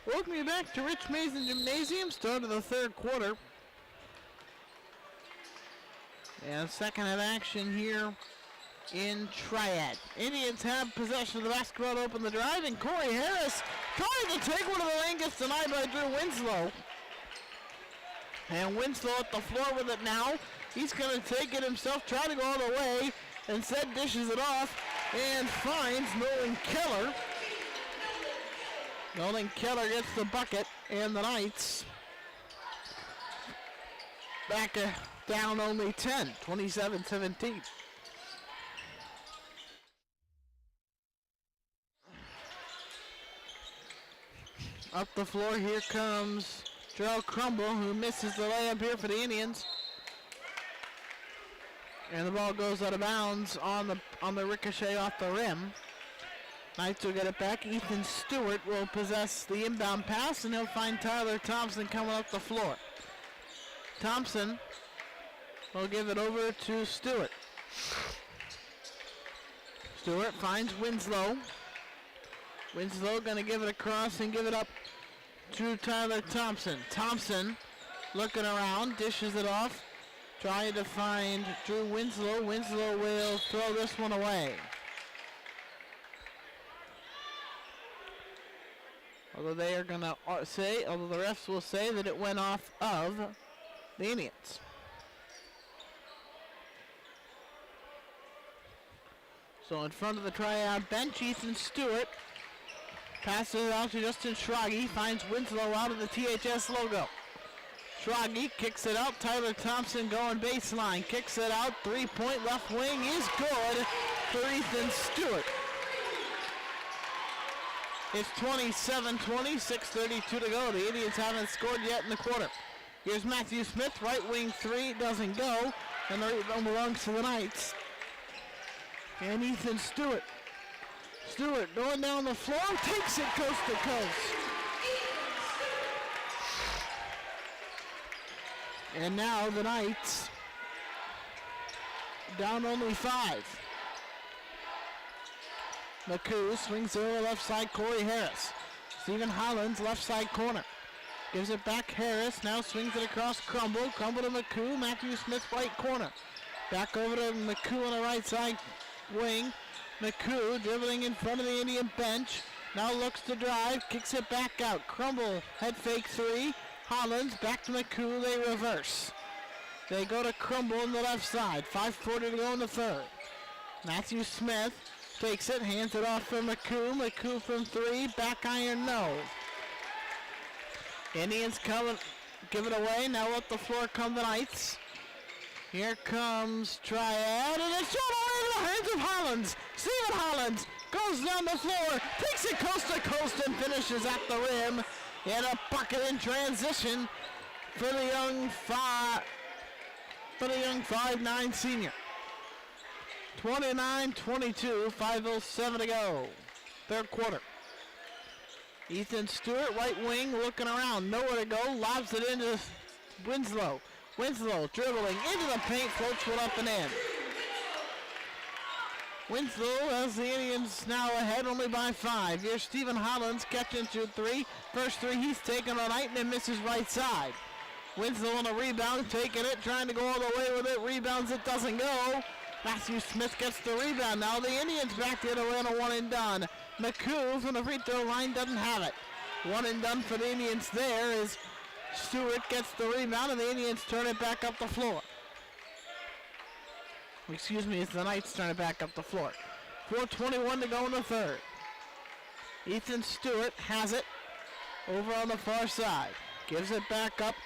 Welcome you back to Rich Mason Gymnasium, start of the third quarter. And second of action here in Triad. Indians have possession of the basketball to open the drive, and Corey Harris trying to take one of the lane, gets denied by Drew Winslow. And Winslow at the floor with it now. He's going to take it himself, try to go all the way. Instead dishes it off and finds Nolan Keller. Nolan Keller gets the bucket, and the Knights back down only 10, 27-17. Up the floor, here comes Jarrell Crumble, who misses the layup here for the Indians. And the ball goes out of bounds on the ricochet off the rim. Knights will get it back. Ethan Stewart will possess the inbound pass, and he'll find Tyler Thompson coming up the floor. Thompson will give it over to Stewart. Stewart finds Winslow. Winslow going to give it across and give it up to Tyler Thompson. Thompson looking around, dishes it off, trying to find Drew Winslow. Winslow will throw this one away. Although they are going to say, although the refs will say that it went off of the Indians. So in front of the Triad bench, Ethan Stewart passes it out to Justin Schrage, finds Winslow out of the THS logo. Schrage kicks it out, Tyler Thompson going baseline, kicks it out, three-point left wing is good for Ethan Stewart. It's 27-20, 6:32 to go. The Indians haven't scored yet in the quarter. Here's Matthew Smith, right wing three, doesn't go, and the rebound belongs to the Knights. And Ethan Stewart. Stewart going down the floor, takes it coast to coast. And now the Knights down only 5. McCoo swings it over left side, Corey Harris. Stephen Hollins, left side corner. Gives it back Harris, now swings it across Crumble. Crumble to McCoo, Matthew Smith right corner. Back over to McCoo on the right side wing. McCoo dribbling in front of the Indian bench. Now looks to drive, kicks it back out. Crumble, head fake three. Hollins, back to McCoo, they reverse. They go to Crumble on the left side. 5:40 to go in the third. Matthew Smith takes it, hands it off for McCoo. McCoo from three, back iron no. Indians come, give it away. Now up the floor come the Knights. Here comes Triad, and it's shot away in the hands of Hollins. Stephen Hollins goes down the floor, takes it coast to coast, and finishes at the rim. And a bucket in transition for the young 5'9" senior. 29-22, 5:07 to go. Third quarter. Ethan Stewart, right wing, looking around, nowhere to go, lobs it into Winslow. Winslow dribbling into the paint, floats one up and in. Winslow has the Indians now ahead only by 5. Here's Stephen Hollins catching through three. First three he's taken all night and then misses right side. Winslow on a rebound, taking it, trying to go all the way with it. Rebounds, it doesn't go. Matthew Smith gets the rebound. Now the Indians back the other way on a one and done. McCoo from the free throw line doesn't have it. One and done for the Indians there as Stewart gets the rebound and the Indians turn it back up the floor. Excuse me, it's the Knights turn it back up the floor. 4:21 to go in the third. Ethan Stewart has it over on the far side. Gives it back up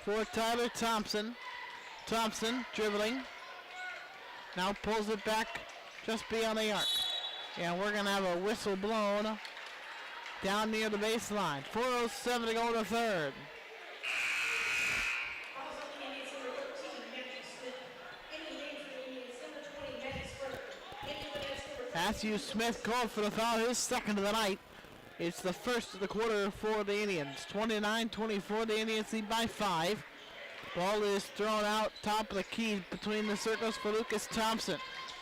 for Tyler Thompson. Thompson dribbling. Now pulls it back just beyond the arc. And we're going to have a whistle blown down near the baseline. 4:07 to go in the third. Matthew Smith called for the foul, his second of the night. It's the first of the quarter for the Indians. 29-24, the Indians lead by 5. Ball is thrown out top of the key between the circles for Lucas Thompson.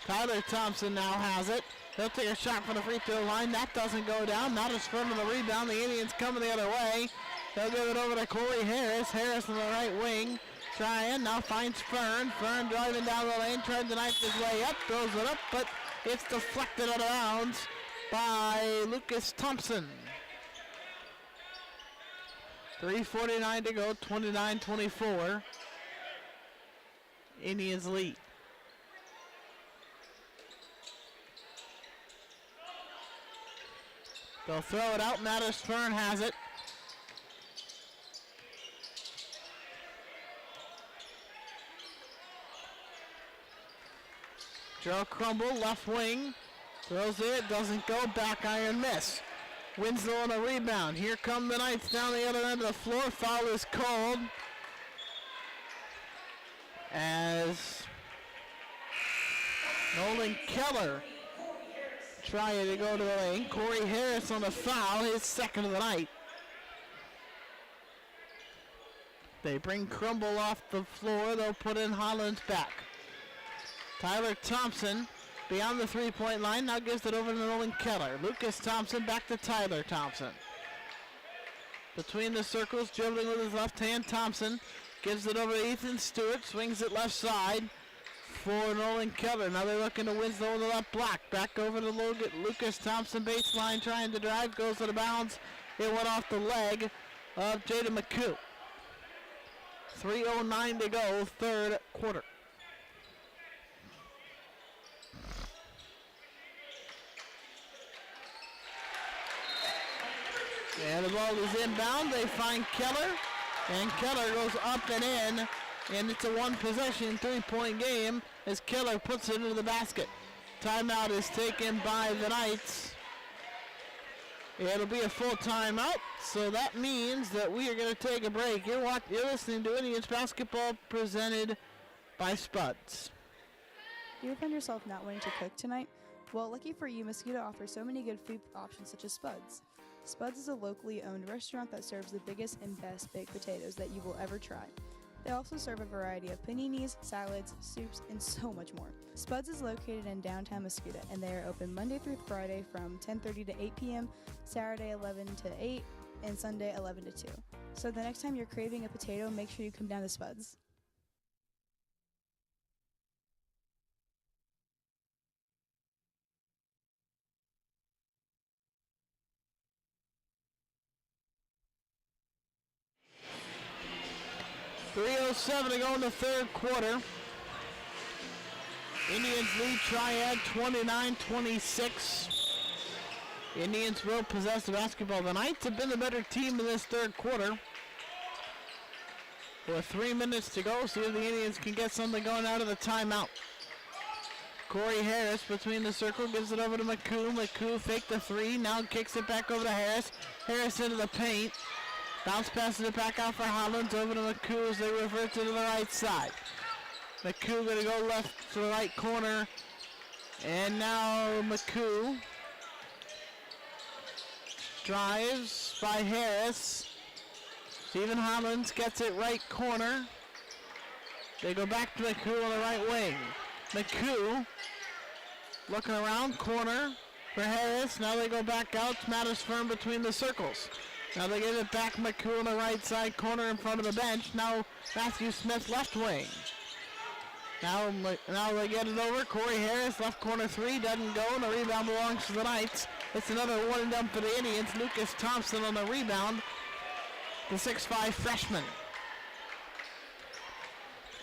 Tyler Thompson now has it. He'll take a shot from the free throw line. That doesn't go down. Not as firm on the rebound. The Indians coming the other way. They'll give it over to Corey Harris. Harris on the right wing. Trying, now finds Fern. Fern driving down the lane, trying to knife his way up. Throws it up, but it's deflected out of bounds by Lucas Thompson. 3:49 to go, 29-24. Indians lead. They'll throw it out. Mattis Fern has it. Joe Crumble, left wing. Throws it, doesn't go. Back iron miss. Winslow on a rebound. Here come the Knights down the other end of the floor. Foul is called as Nolan Keller trying to go to the lane. Corey Harris on the foul, his second of the night. They bring Crumble off the floor. They'll put in Hollins back. Tyler Thompson beyond the three-point line. Now gives it over to Nolan Keller. Lucas Thompson back to Tyler Thompson. Between the circles, dribbling with his left hand. Thompson gives it over to Ethan Stewart. Swings it left side for Nolan Keller. Now they're looking to Winslow on the left block. Back over to Lucas Thompson, baseline, trying to drive. Goes to the bounds. It went off the leg of Jaden McCoo. 3:09 to go, third quarter. And the ball is inbound. They find Keller, and Keller goes up and in, and it's a one-possession three-point game as Keller puts it into the basket. Timeout is taken by the Knights. It'll be a full timeout, so that means that we are going to take a break. You're listening to Indians basketball presented by Spuds. Do you find yourself not wanting to cook tonight? Well, lucky for you, Mascoutah offers so many good food options such as Spuds. Spuds is a locally owned restaurant that serves the biggest and best baked potatoes that you will ever try. They also serve a variety of paninis, salads, soups, and so much more. Spuds is located in downtown Mascoutah, and they are open Monday through Friday from 10:30 to 8 p.m., Saturday 11 to 8, and Sunday 11 to 2. So the next time you're craving a potato, make sure you come down to Spuds. .307 to go in the third quarter. Indians lead Triad 29-26. Indians will possess the basketball. The Knights have been the better team in this third quarter. With 3 minutes to go, see if the Indians can get something going out of the timeout. Corey Harris between the circle, gives it over to McCoo. McCoo faked the three, now kicks it back over to Harris. Harris into the paint. Bounce passes it back out for Hollins, over to McCoo as they revert to the right side. McCoo going to go left to the right corner. And now McCoo drives by Harris. Stephen Hollins gets it right corner. They go back to McCoo on the right wing. McCoo looking around, corner for Harris. Now they go back out. Mattis Firm between the circles. Now they give it back. McCoo on the right side, corner in front of the bench. Now Matthew Smith left wing. Now they get it over. Corey Harris, left corner three, doesn't go, and the rebound belongs to the Knights. It's another one and done for the Indians. Lucas Thompson on the rebound, the 6'5" freshman.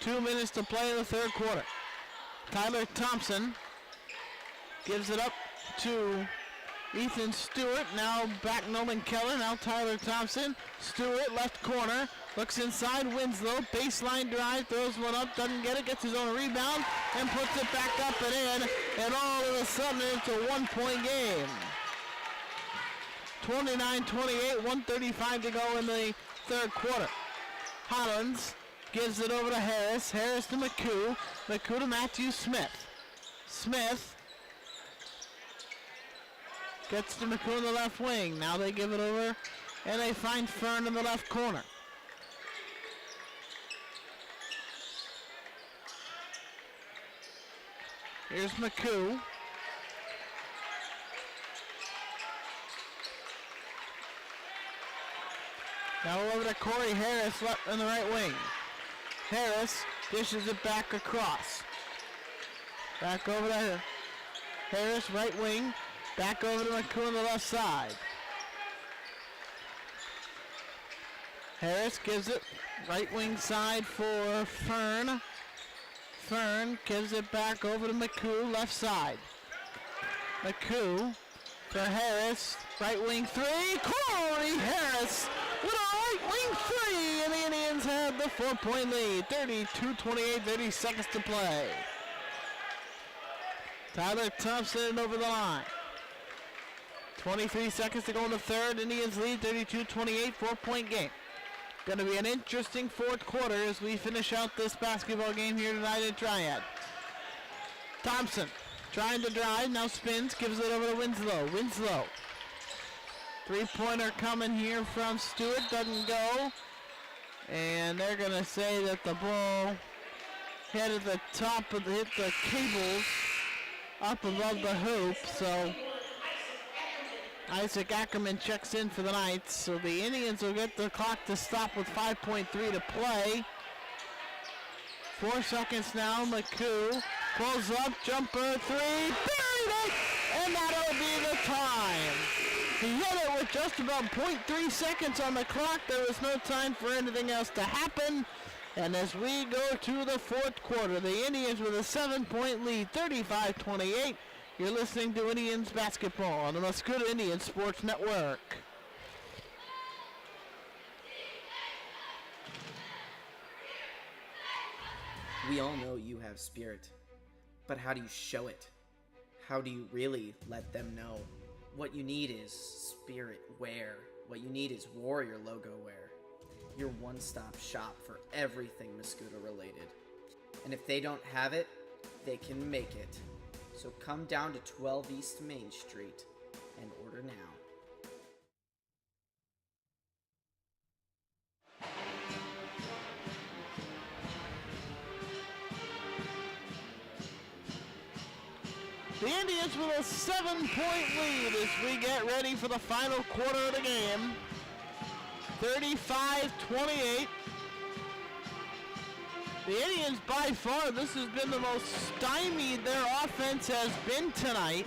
2 minutes to play in the third quarter. Tyler Thompson gives it up to Ethan Stewart. Now back Nolan Keller. Now Tyler Thompson. Stewart left corner. Looks inside. Winslow. Baseline drive. Throws one up. Doesn't get it. Gets his own rebound. And puts it back up and in. And all of a sudden it's a 1 point game. 29-28. 1:35 to go in the third quarter. Hollins gives it over to Harris. Harris to McCoo. McCoo to Matthew Smith. Smith gets to McCoo in the left wing. Now they give it over, and they find Fern in the left corner. Here's McCoo. Now over to Corey Harris left in the right wing. Harris dishes it back across. Back over to Harris, right wing. Back over to McCoo on the left side. Harris gives it right wing side for Fern. Fern gives it back over to McCoo, left side. McCoo for Harris, right wing three. Corey Harris with a right wing three, and the Indians have the 4-point lead. 32-28, 30 seconds to play. Tyler Thompson over the line. 23 seconds to go in the third. Indians lead 32-28, 4-point game. Going to be an interesting fourth quarter as we finish out this basketball game here tonight at Triad. Thompson trying to drive, now spins, gives it over to Winslow. Winslow. Three-pointer coming here from Stewart, doesn't go. And they're going to say that the ball hit at the top of hit the cables up above the hoop, so Isaac Ackerman checks in for the Knights. So the Indians will get the clock to stop with 5.3 to play. 4 seconds now. McCoo pulls up, jumper three, buried it, and that'll be the time. He hit it with just about 0.3 seconds on the clock. There was no time for anything else to happen. And as we go to the fourth quarter, the Indians with a 7-point lead, 35-28. You're listening to Indians basketball on the Mascoutah Indians Sports Network. We all know you have spirit, but how do you show it? How do you really let them know? What you need is spirit wear. What you need is Warrior logo wear. Your one-stop shop for everything Mascoutah related. And if they don't have it, they can make it. So come down to 12 East Main Street and order now. The Indians with a 7-point lead as we get ready for the final quarter of the game. 35-28. The Indians, by far, this has been the most stymied their offense has been tonight.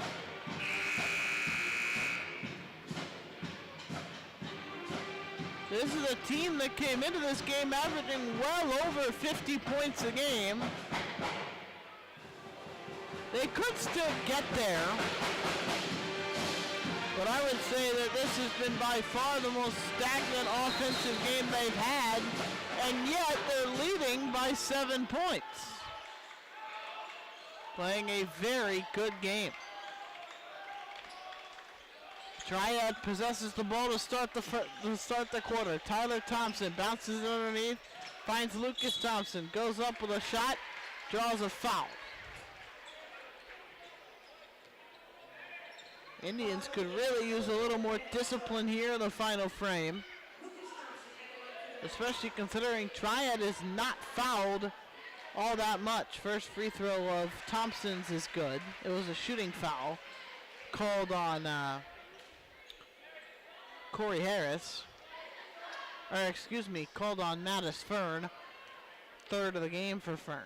This is a team that came into this game averaging well over 50 points a game. They could still get there, but I would say that this has been by far the most stagnant offensive game they've had, and yet they're leading by 7 points. Playing a very good game. Triad possesses the ball to start the quarter. Tyler Thompson bounces it underneath, finds Lucas Thompson, goes up with a shot, draws a foul. Indians could really use a little more discipline here in the final frame, especially considering Triad is not fouled all that much. First free throw of Thompson's is good. It was a shooting foul called on Corey Harris, or excuse me, called on Mattis Fern. Third of the game for Fern.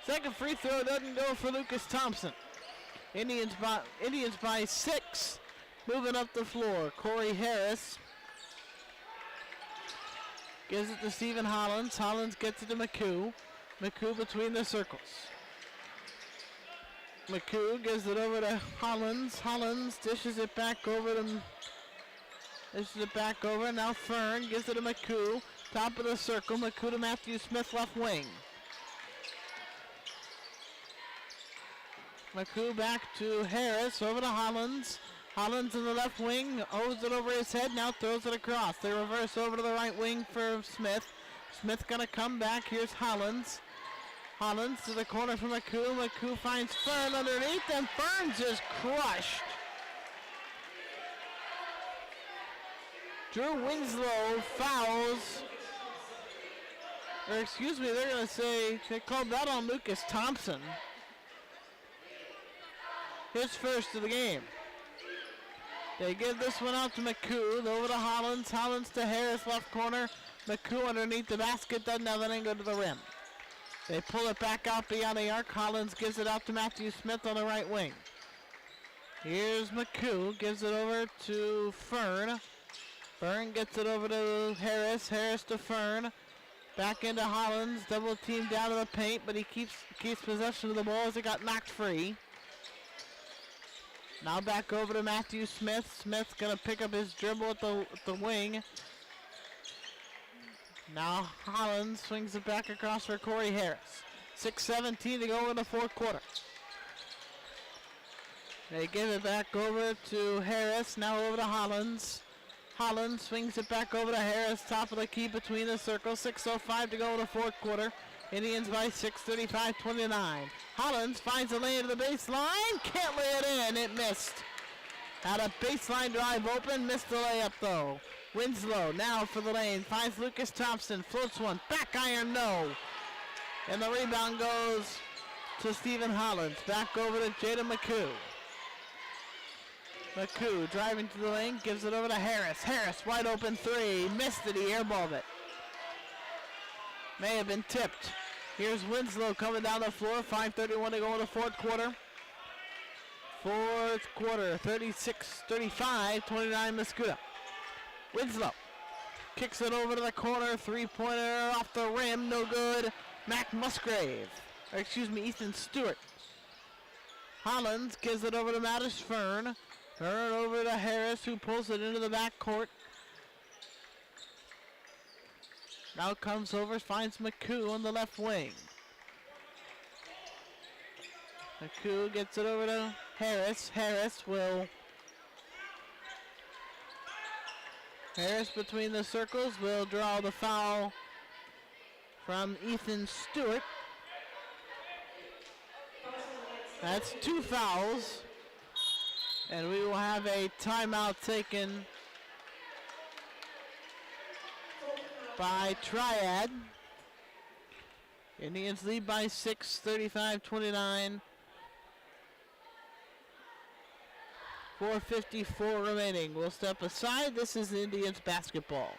Second free throw doesn't go for Lucas Thompson. Indians by 6, moving up the floor. Corey Harris gives it to Stephen Hollins. Hollins gets it to McCoo. McCoo between the circles. McCoo gives it over to Hollins. Hollins dishes it back over to Now Fern gives it to McCoo. Top of the circle. McCoo to Matthew Smith, left wing. McCoo back to Harris, over to Hollins. Hollins in the left wing, owes it over his head, now throws it across. They reverse over to the right wing for Smith. Smith gonna come back, here's Hollins. Hollins to the corner for McCoo. McCoo finds Fern underneath, and Fern's just crushed. Drew Winslow fouls. Or excuse me, they're gonna say, they called that on Lucas Thompson. His first of the game. They give this one out to McCoo. Over to Hollins. Hollins to Harris, left corner. McCoo underneath the basket. Doesn't have anything go to the rim. They pull it back out beyond the arc. Hollins gives it out to Matthew Smith on the right wing. Here's McCoo. Gives it over to Fern. Fern gets it over to Harris. Harris to Fern. Back into Hollins. Double team down to the paint, but he keeps possession of the ball as it got knocked free. Now back over to Matthew Smith. Smith's going to pick up his dribble at the wing. Now Hollins swings it back across for Corey Harris. 6:17 to go in the fourth quarter. They give it back over to Harris. Now over to Hollins. Hollins swings it back over to Harris. Top of the key between the circles. 6:05 to go in the fourth quarter. Indians by 6, 35-29. Hollins finds a lane to the baseline. Can't lay it in. It missed. Had a baseline drive open. Missed the layup though. Winslow now for the lane. Finds Lucas Thompson. Floats one. Back iron, no. And the rebound goes to Stephen Hollins. Back over to Jaden McCoo. McCoo driving to the lane. Gives it over to Harris. Harris wide open three. Missed it. He airballed it. May have been tipped. Here's Winslow coming down the floor. 5:31 to go in the fourth quarter. Fourth quarter, 36-35, 29 Mascoutah. Winslow kicks it over to the corner. Three-pointer off the rim, no good. Ethan Stewart. Hollins gives it over to Mattis Fern. Fern over to Harris, who pulls it into the backcourt. Now comes over, finds McCoo on the left wing. McCoo gets it over to Harris. Harris between the circles will draw the foul from Ethan Stewart. That's 2 fouls. And we will have a timeout taken by Triad. Indians lead by 6, 35-29. 4:54 remaining. We'll step aside. This is Indians basketball.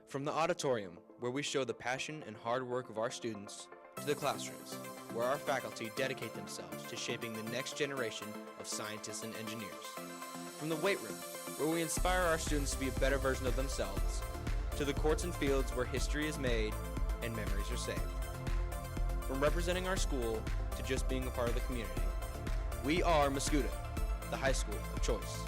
From the auditorium, where we show the passion and hard work of our students, to the classrooms, where our faculty dedicate themselves to shaping the next generation of scientists and engineers. From the weight room, where we inspire our students to be a better version of themselves, to the courts and fields where history is made and memories are saved. From representing our school to just being a part of the community, we are Mascoutah, the high school of choice.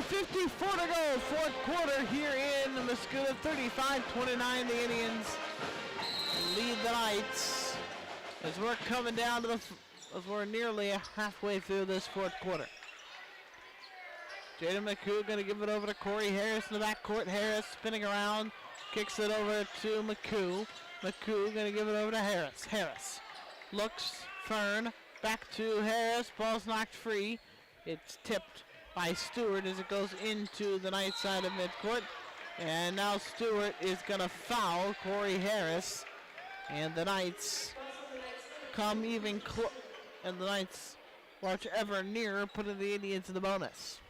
.54 to go, fourth quarter here in Mascoutah, 35-29. The Indians lead the Knights as we're coming down to as we're nearly halfway through this fourth quarter. Jaden McCoo going to give it over to Corey Harris in the backcourt. Harris spinning around, kicks it over to McCoo. McCoo going to give it over to Harris. Harris looks, Fern, back to Harris. Ball's knocked free. It's tipped by Stewart as it goes into the Knights side of midcourt. And now Stewart is going to foul Corey Harris. And the Knights come even close. And the Knights watch ever nearer, putting the Indians in the bonus.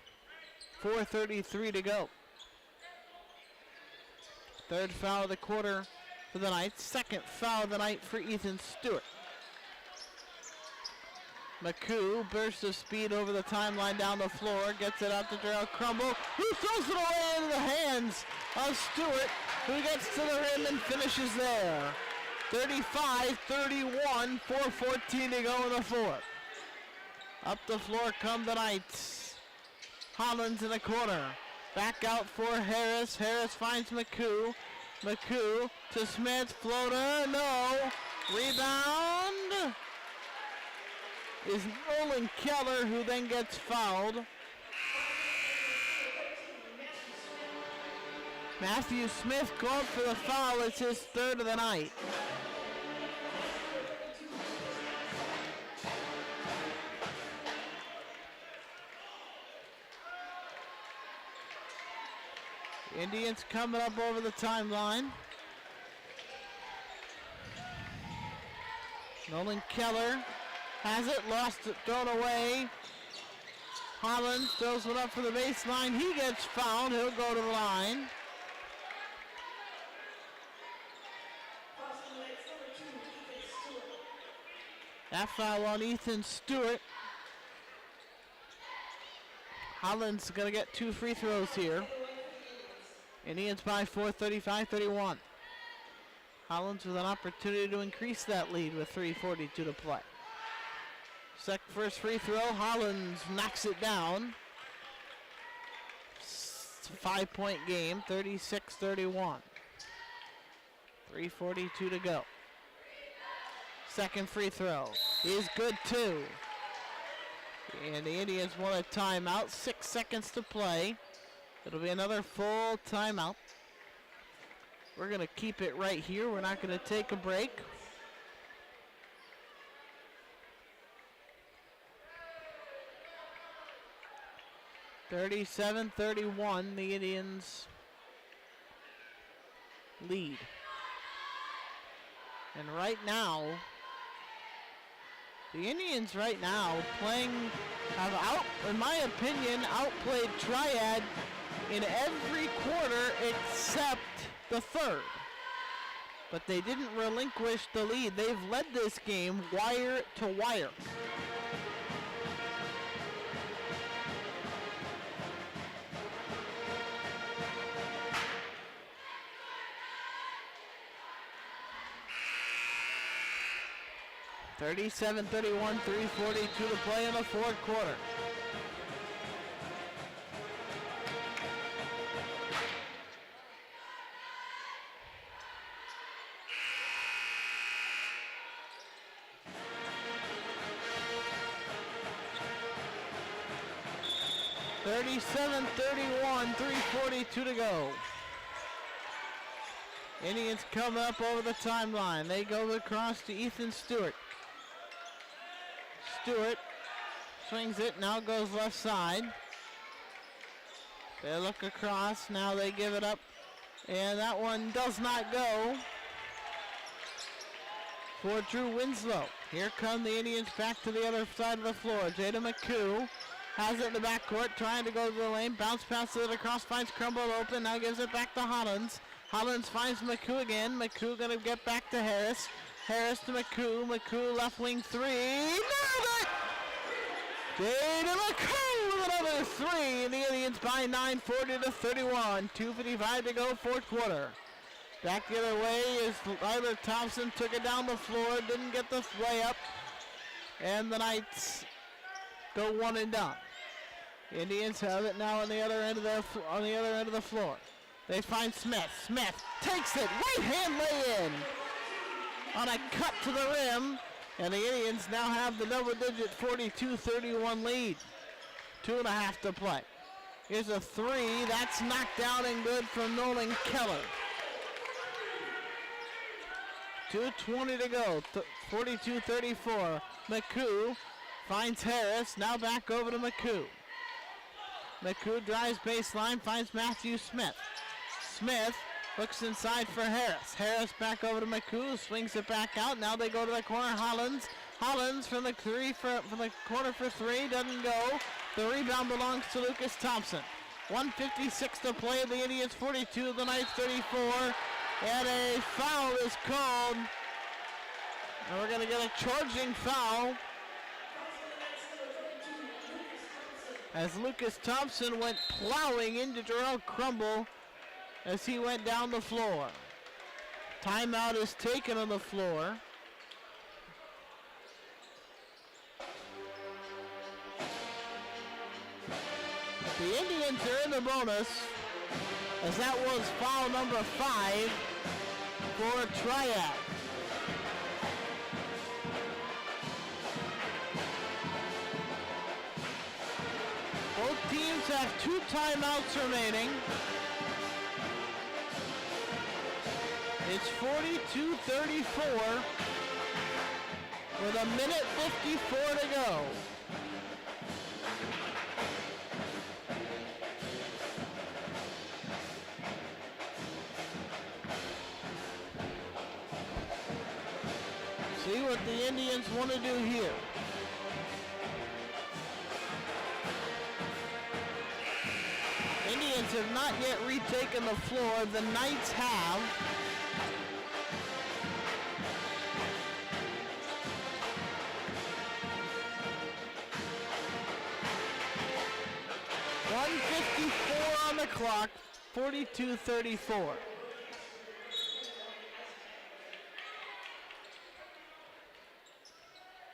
4:33 to go. Third foul of the quarter for the Knights. Second foul of the night for Ethan Stewart. McCoo, burst of speed over the timeline down the floor, gets it out to Gerald Crumble, who throws it away into the hands of Stewart, who gets to the rim and finishes there. 35-31, 4:14 to go in the fourth. Up the floor come the Knights. Hollins in the corner. Back out for Harris. Harris finds McCoo. McCoo to Smith. Floater, no. Rebound is Nolan Keller, who then gets fouled. Matthew Smith called for the foul. It's his third of the night. Indians coming up over the timeline. Nolan Keller has it, lost it, thrown away. Hollins throws it up for the baseline. He gets fouled. He'll go to the line. That foul on Ethan Stewart. Hollins going to get 2 free throws here. Indians by 4, 35-31. Hollins with an opportunity to increase that lead with 3:42 to play. First free throw, Hollins knocks it down. It's a 5-point game, 36-31. 3:42 to go. Second free throw is good too. And the Indians want a timeout, 6 seconds to play. It'll be another full timeout. We're going to keep it right here. We're not going to take a break. (37-31), the Indians lead. And right now, the Indians right now have in my opinion, outplayed Triad in every quarter except the third. But they didn't relinquish the lead. They've led this game wire to wire. (37-31), 3:42 to play in the fourth quarter. (37-31), 3:42 to go. Indians come up over the timeline. They go across to Ethan Stewart. Stewart swings it, now goes left side. They look across, now they give it up, and that one does not go for Drew Winslow. Here come the Indians back to the other side of the floor. Jada McCoo has it in the backcourt, trying to go to the lane, bounce passes it across, finds Crumble open, now gives it back to Hollins. Hollins finds McCoo again. McCoo gonna get back to Harris. Harris to McCoo. McCoo left wing three. Nailed it! Jada McCoo with another three. And the Indians by 9, 40-31. 2:55 to go, fourth quarter. Back the other way is Tyler Thompson. Took it down the floor. Didn't get the layup. And the Knights go one and done. Indians have it now on the other end of the floor. They find Smith. Smith takes it. Right hand lay-in on a cut to the rim. And the Indians now have the double-digit 42-31 lead. 2.5 to play. Here's a three. That's knocked down and good from Nolan Keller. 2:20 to go. 42-34. McCoo finds Harris. Now back over to McCoo. McCoo drives baseline. Finds Matthew Smith. Smith looks inside for Harris. Harris back over to McCoo, swings it back out. Now they go to the corner. Hollins. Hollins from the corner for three. Doesn't go. The rebound belongs to Lucas Thompson. 1:56 to play. The Indians 42, the Knights 34. And a foul is called. And we're going to get a charging foul as Lucas Thompson went plowing into Jarrell Crumble as he went down the floor. Timeout is taken on the floor. The Indians are in the bonus as that was foul number 5 for Triad. Both teams have 2 timeouts remaining. It's 42-34 with 1:54 to go. Indians want to do here. Indians have not yet retaken the floor. The Knights have. .154 on the clock, 42-34.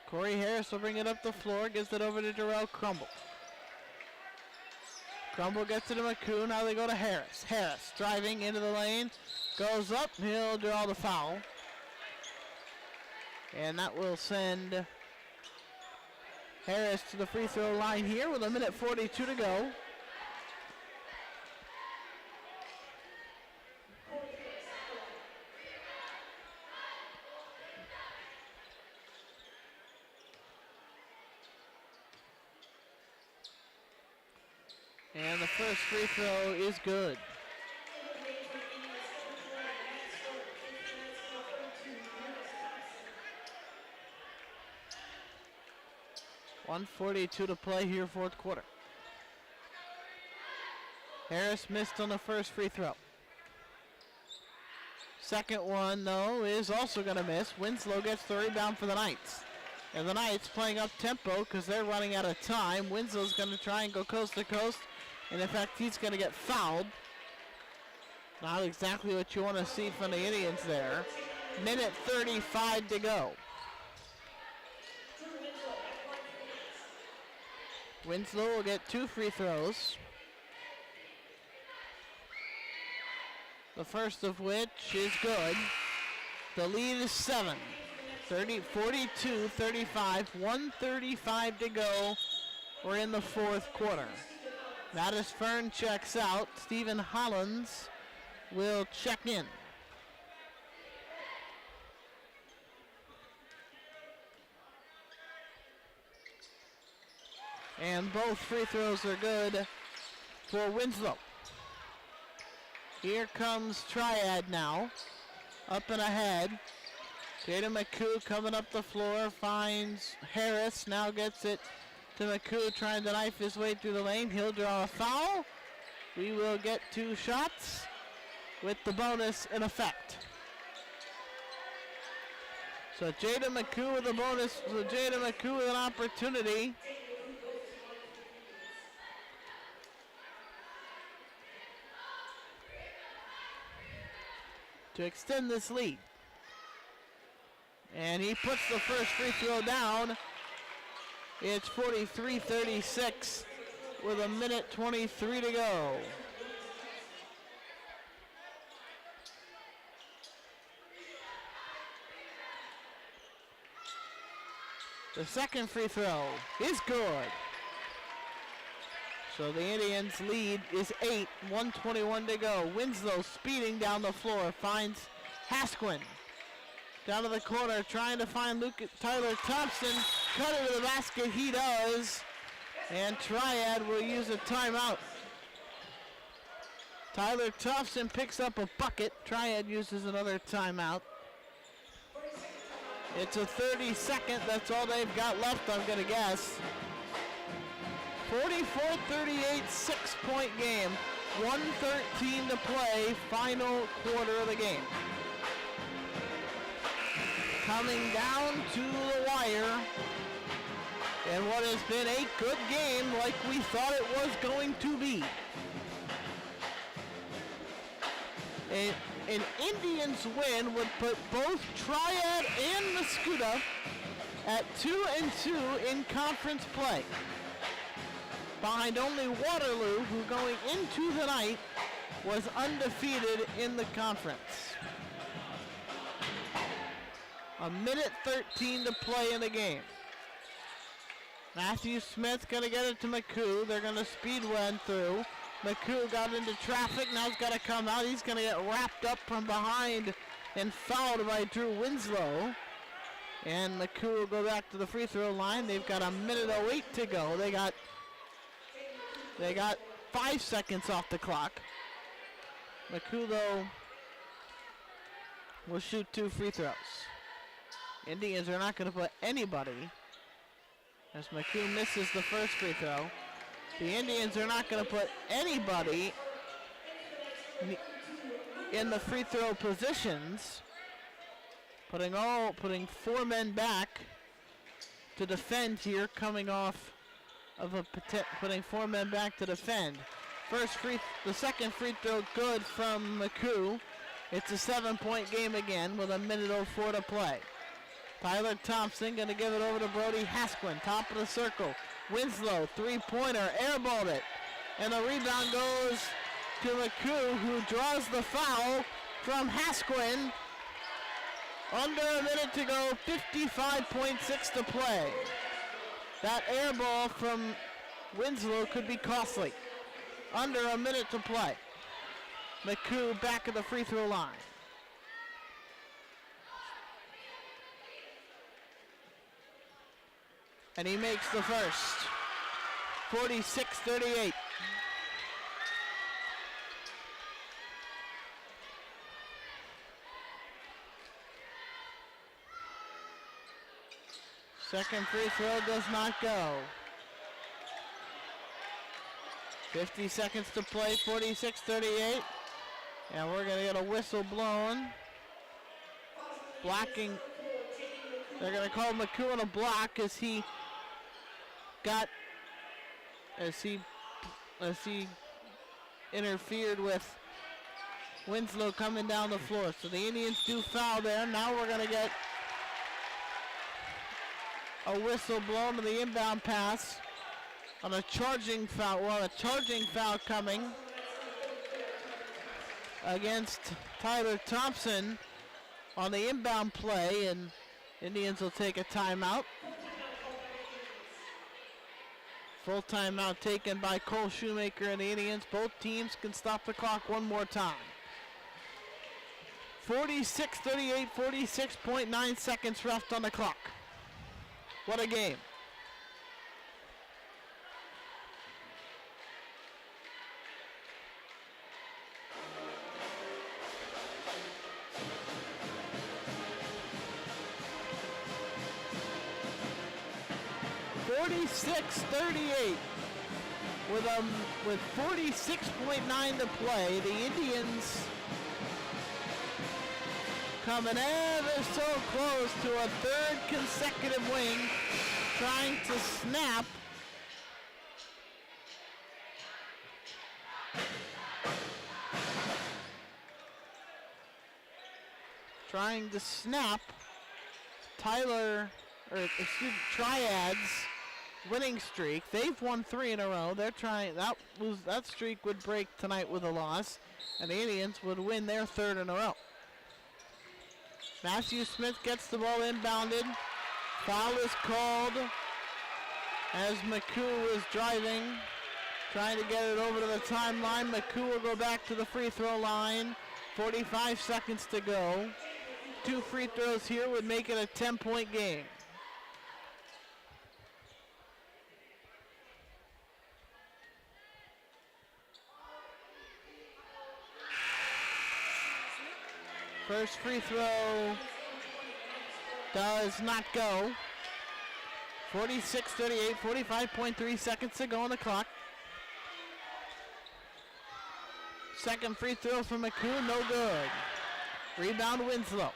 Corey Harris will bring it up the floor, gives it over to Darrell Crumble. Crumble gets it to McCoo, now they go to Harris. Harris driving into the lane, goes up, he'll draw the foul. And that will send Harris to the free throw line here with 1:42 to go. And the first free throw is good. .142 to play here, fourth quarter. Harris missed on the first free throw. Second one, though, is also going to miss. Winslow gets the rebound for the Knights. And the Knights playing up tempo because they're running out of time. Winslow's going to try and go coast to coast. And in fact, he's going to get fouled. Not exactly what you want to see from the Indians there. 1:35 to go. Winslow will get 2 free throws. The first of which is good. The lead is 7. 42-35, 1:35 to go. We're in the fourth quarter. Mattis Fern checks out. Stephen Hollins will check in. And both free throws are good for Winslow. Here comes Triad now. Up and ahead. Jaden McCoo coming up the floor, finds Harris, now gets it to McCoo, trying to knife his way through the lane. He'll draw a foul. We will get 2 shots with the bonus in effect. So Jaden McCoo with a bonus, so Jaden McCoo with an opportunity to extend this lead. And he puts the first free throw down. It's 43-36 with 1:23 to go. The second free throw is good. So the Indians' lead is 8, 1:21 to go. Winslow speeding down the floor, finds Hasquin. Down to the corner, trying to find Tyler Thompson. Cut it to the basket, he does. And Triad will use a timeout. Tyler Thompson picks up a bucket. Triad uses another timeout. It's a 30-second, that's all they've got left, I'm gonna guess. 44-38, 6-point game. 1:13 to play, final quarter of the game. Coming down to the wire. And what has been a good game like we thought it was going to be. An Indians win would put both Triad and Mascoutah at 2-2 in conference play. Behind only Waterloo, who going into the night was undefeated in the conference. 1:13 to play in the game. Matthew Smith's gonna get it to McCoo. They're gonna speed one through. McCoo got into traffic, now he's gotta come out. He's gonna get wrapped up from behind and fouled by Drew Winslow. And McCoo will go back to the free throw line. They've got 1:08 to go. They got 5 seconds off the clock. McCoo, though, will shoot 2 free throws. Indians are not going to put anybody, as McCoo misses the first free throw. The Indians are not going to put anybody in the free throw positions, putting 4 men back to defend here, coming off of putting 4 men back to defend. The second free throw good from McCoo. It's a 7-point game again with 1:04 to play. Tyler Thompson going to give it over to Brody Hasquin, top of the circle. Winslow, three-pointer, airballed it. And the rebound goes to McCoo, who draws the foul from Hasquin. Under a minute to go, 55.6 to play. That air ball from Winslow could be costly. Under a minute to play. McCoo back at the free throw line. And he makes the first. 46-38. Second free throw does not go. 50 seconds to play, 46-38. And we're going to get a whistle blown. Blocking. They're going to call McCoo on a block as he interfered with Winslow coming down the floor. So the Indians do foul there. Now we're going to get a whistle blown to the inbound pass on a charging foul. Well, a charging foul coming against Tyler Thompson on the inbound play, and Indians will take a timeout. Full timeout taken by Cole Shoemaker and the Indians. Both teams can stop the clock one more time. 46-38, 46.9 seconds left on the clock. What a game. With 46.9 to play, the Indians coming ever so close to a third consecutive win, trying to snap. Triad's winning streak. They've won 3 in a row. They're trying, that streak would break tonight with a loss, and the Indians would win their 3rd in a row. Matthew Smith gets the ball inbounded. Foul is called as McCoo is driving, trying to get it over to the timeline. McCoo will go back to the free throw line. 45 seconds to go. 2 free throws here would make it a 10-point game. First free throw does not go. 46-38, 45.3 seconds to go on the clock. Second free throw from McCoo, no good. Rebound Winslow.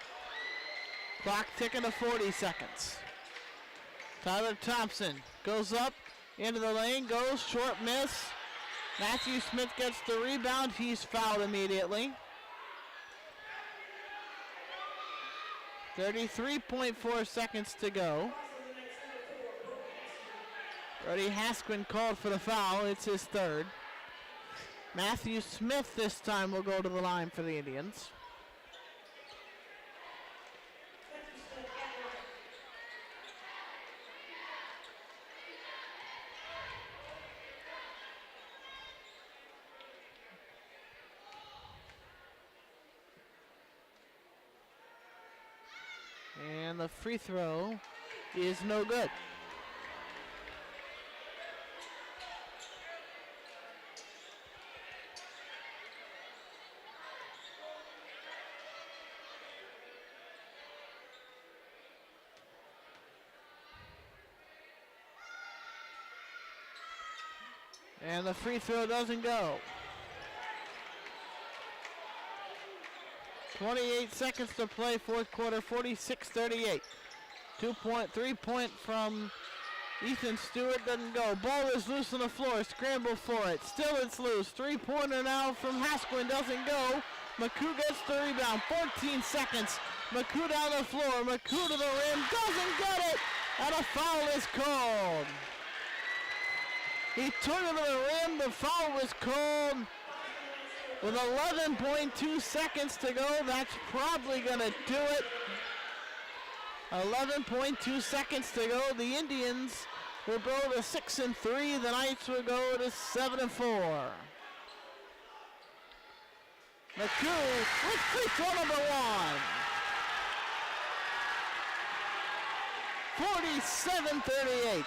Clock ticking to 40 seconds. Tyler Thompson goes up into the lane, goes short miss. Matthew Smith gets the rebound. He's fouled immediately. 33.4 seconds to go. Brody Hasquin called for the foul. It's his 3rd. Matthew Smith this time will go to the line for the Indians. And the free throw is no good. And the free throw doesn't go. 28 seconds to play, fourth quarter, 46-38. 3-point from Ethan Stewart, doesn't go. Ball is loose on the floor, scramble for it. Still it's loose. Three-pointer now from Haskell, doesn't go. McCoo gets the rebound, 14 seconds. McCoo down the floor, McCoo to the rim, doesn't get it, and a foul is called. He took it to the rim, the foul was called. With 11.2 seconds to go, that's probably going to do it. 11.2 seconds to go. The Indians will go to 6-3. The Knights will go to 7-4. McCoo with free throw number 1. 47-38.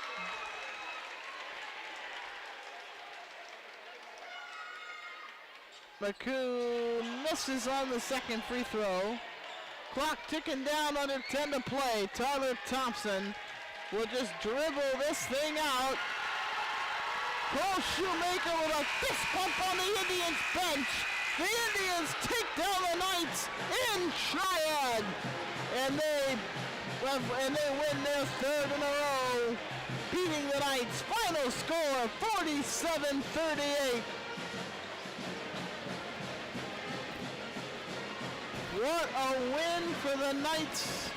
McCoo misses on the second free throw. Clock ticking down, under 10 to play. Tyler Thompson will just dribble this thing out. Cole Shoemaker with a fist pump on the Indians bench. The Indians take down the Knights in Triad. And they win their third in a row, beating the Knights. Final score, 47-38. What a win for the Knights.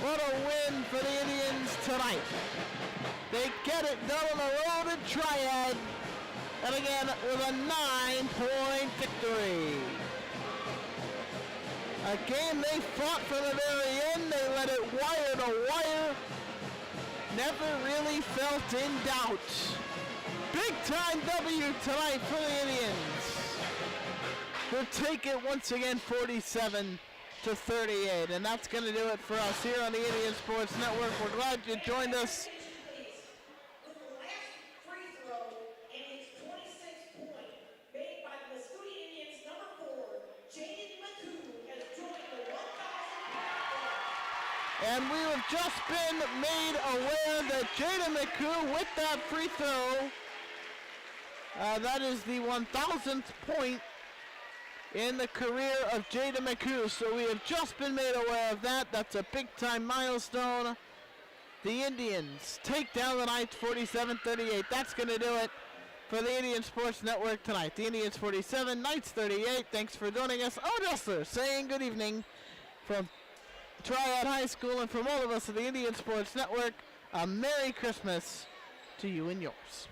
What a win for the Indians tonight. They get it done on the road at Triad. And again, with a 9-point victory. A game they fought from the very end. They let it wire to wire. Never really felt in doubt. Big time W tonight for the Indians. We'll take it once again, 47-38. And that's going to do it for us here on the Indian Sports Network. We're glad you joined us. And we have just been made aware that Jaden McCoo with that free throw, that is the 1,000th point in the career of Jaden McCoo. So we have just been made aware of that. That's a big time milestone. The Indians take down the Knights 47-38. That's going to do it for the Indian Sports Network tonight. The Indians 47, Knights 38. Thanks for joining us. Odessler saying good evening from Triad High School, and from all of us at the Indian Sports Network, a Merry Christmas to you and yours.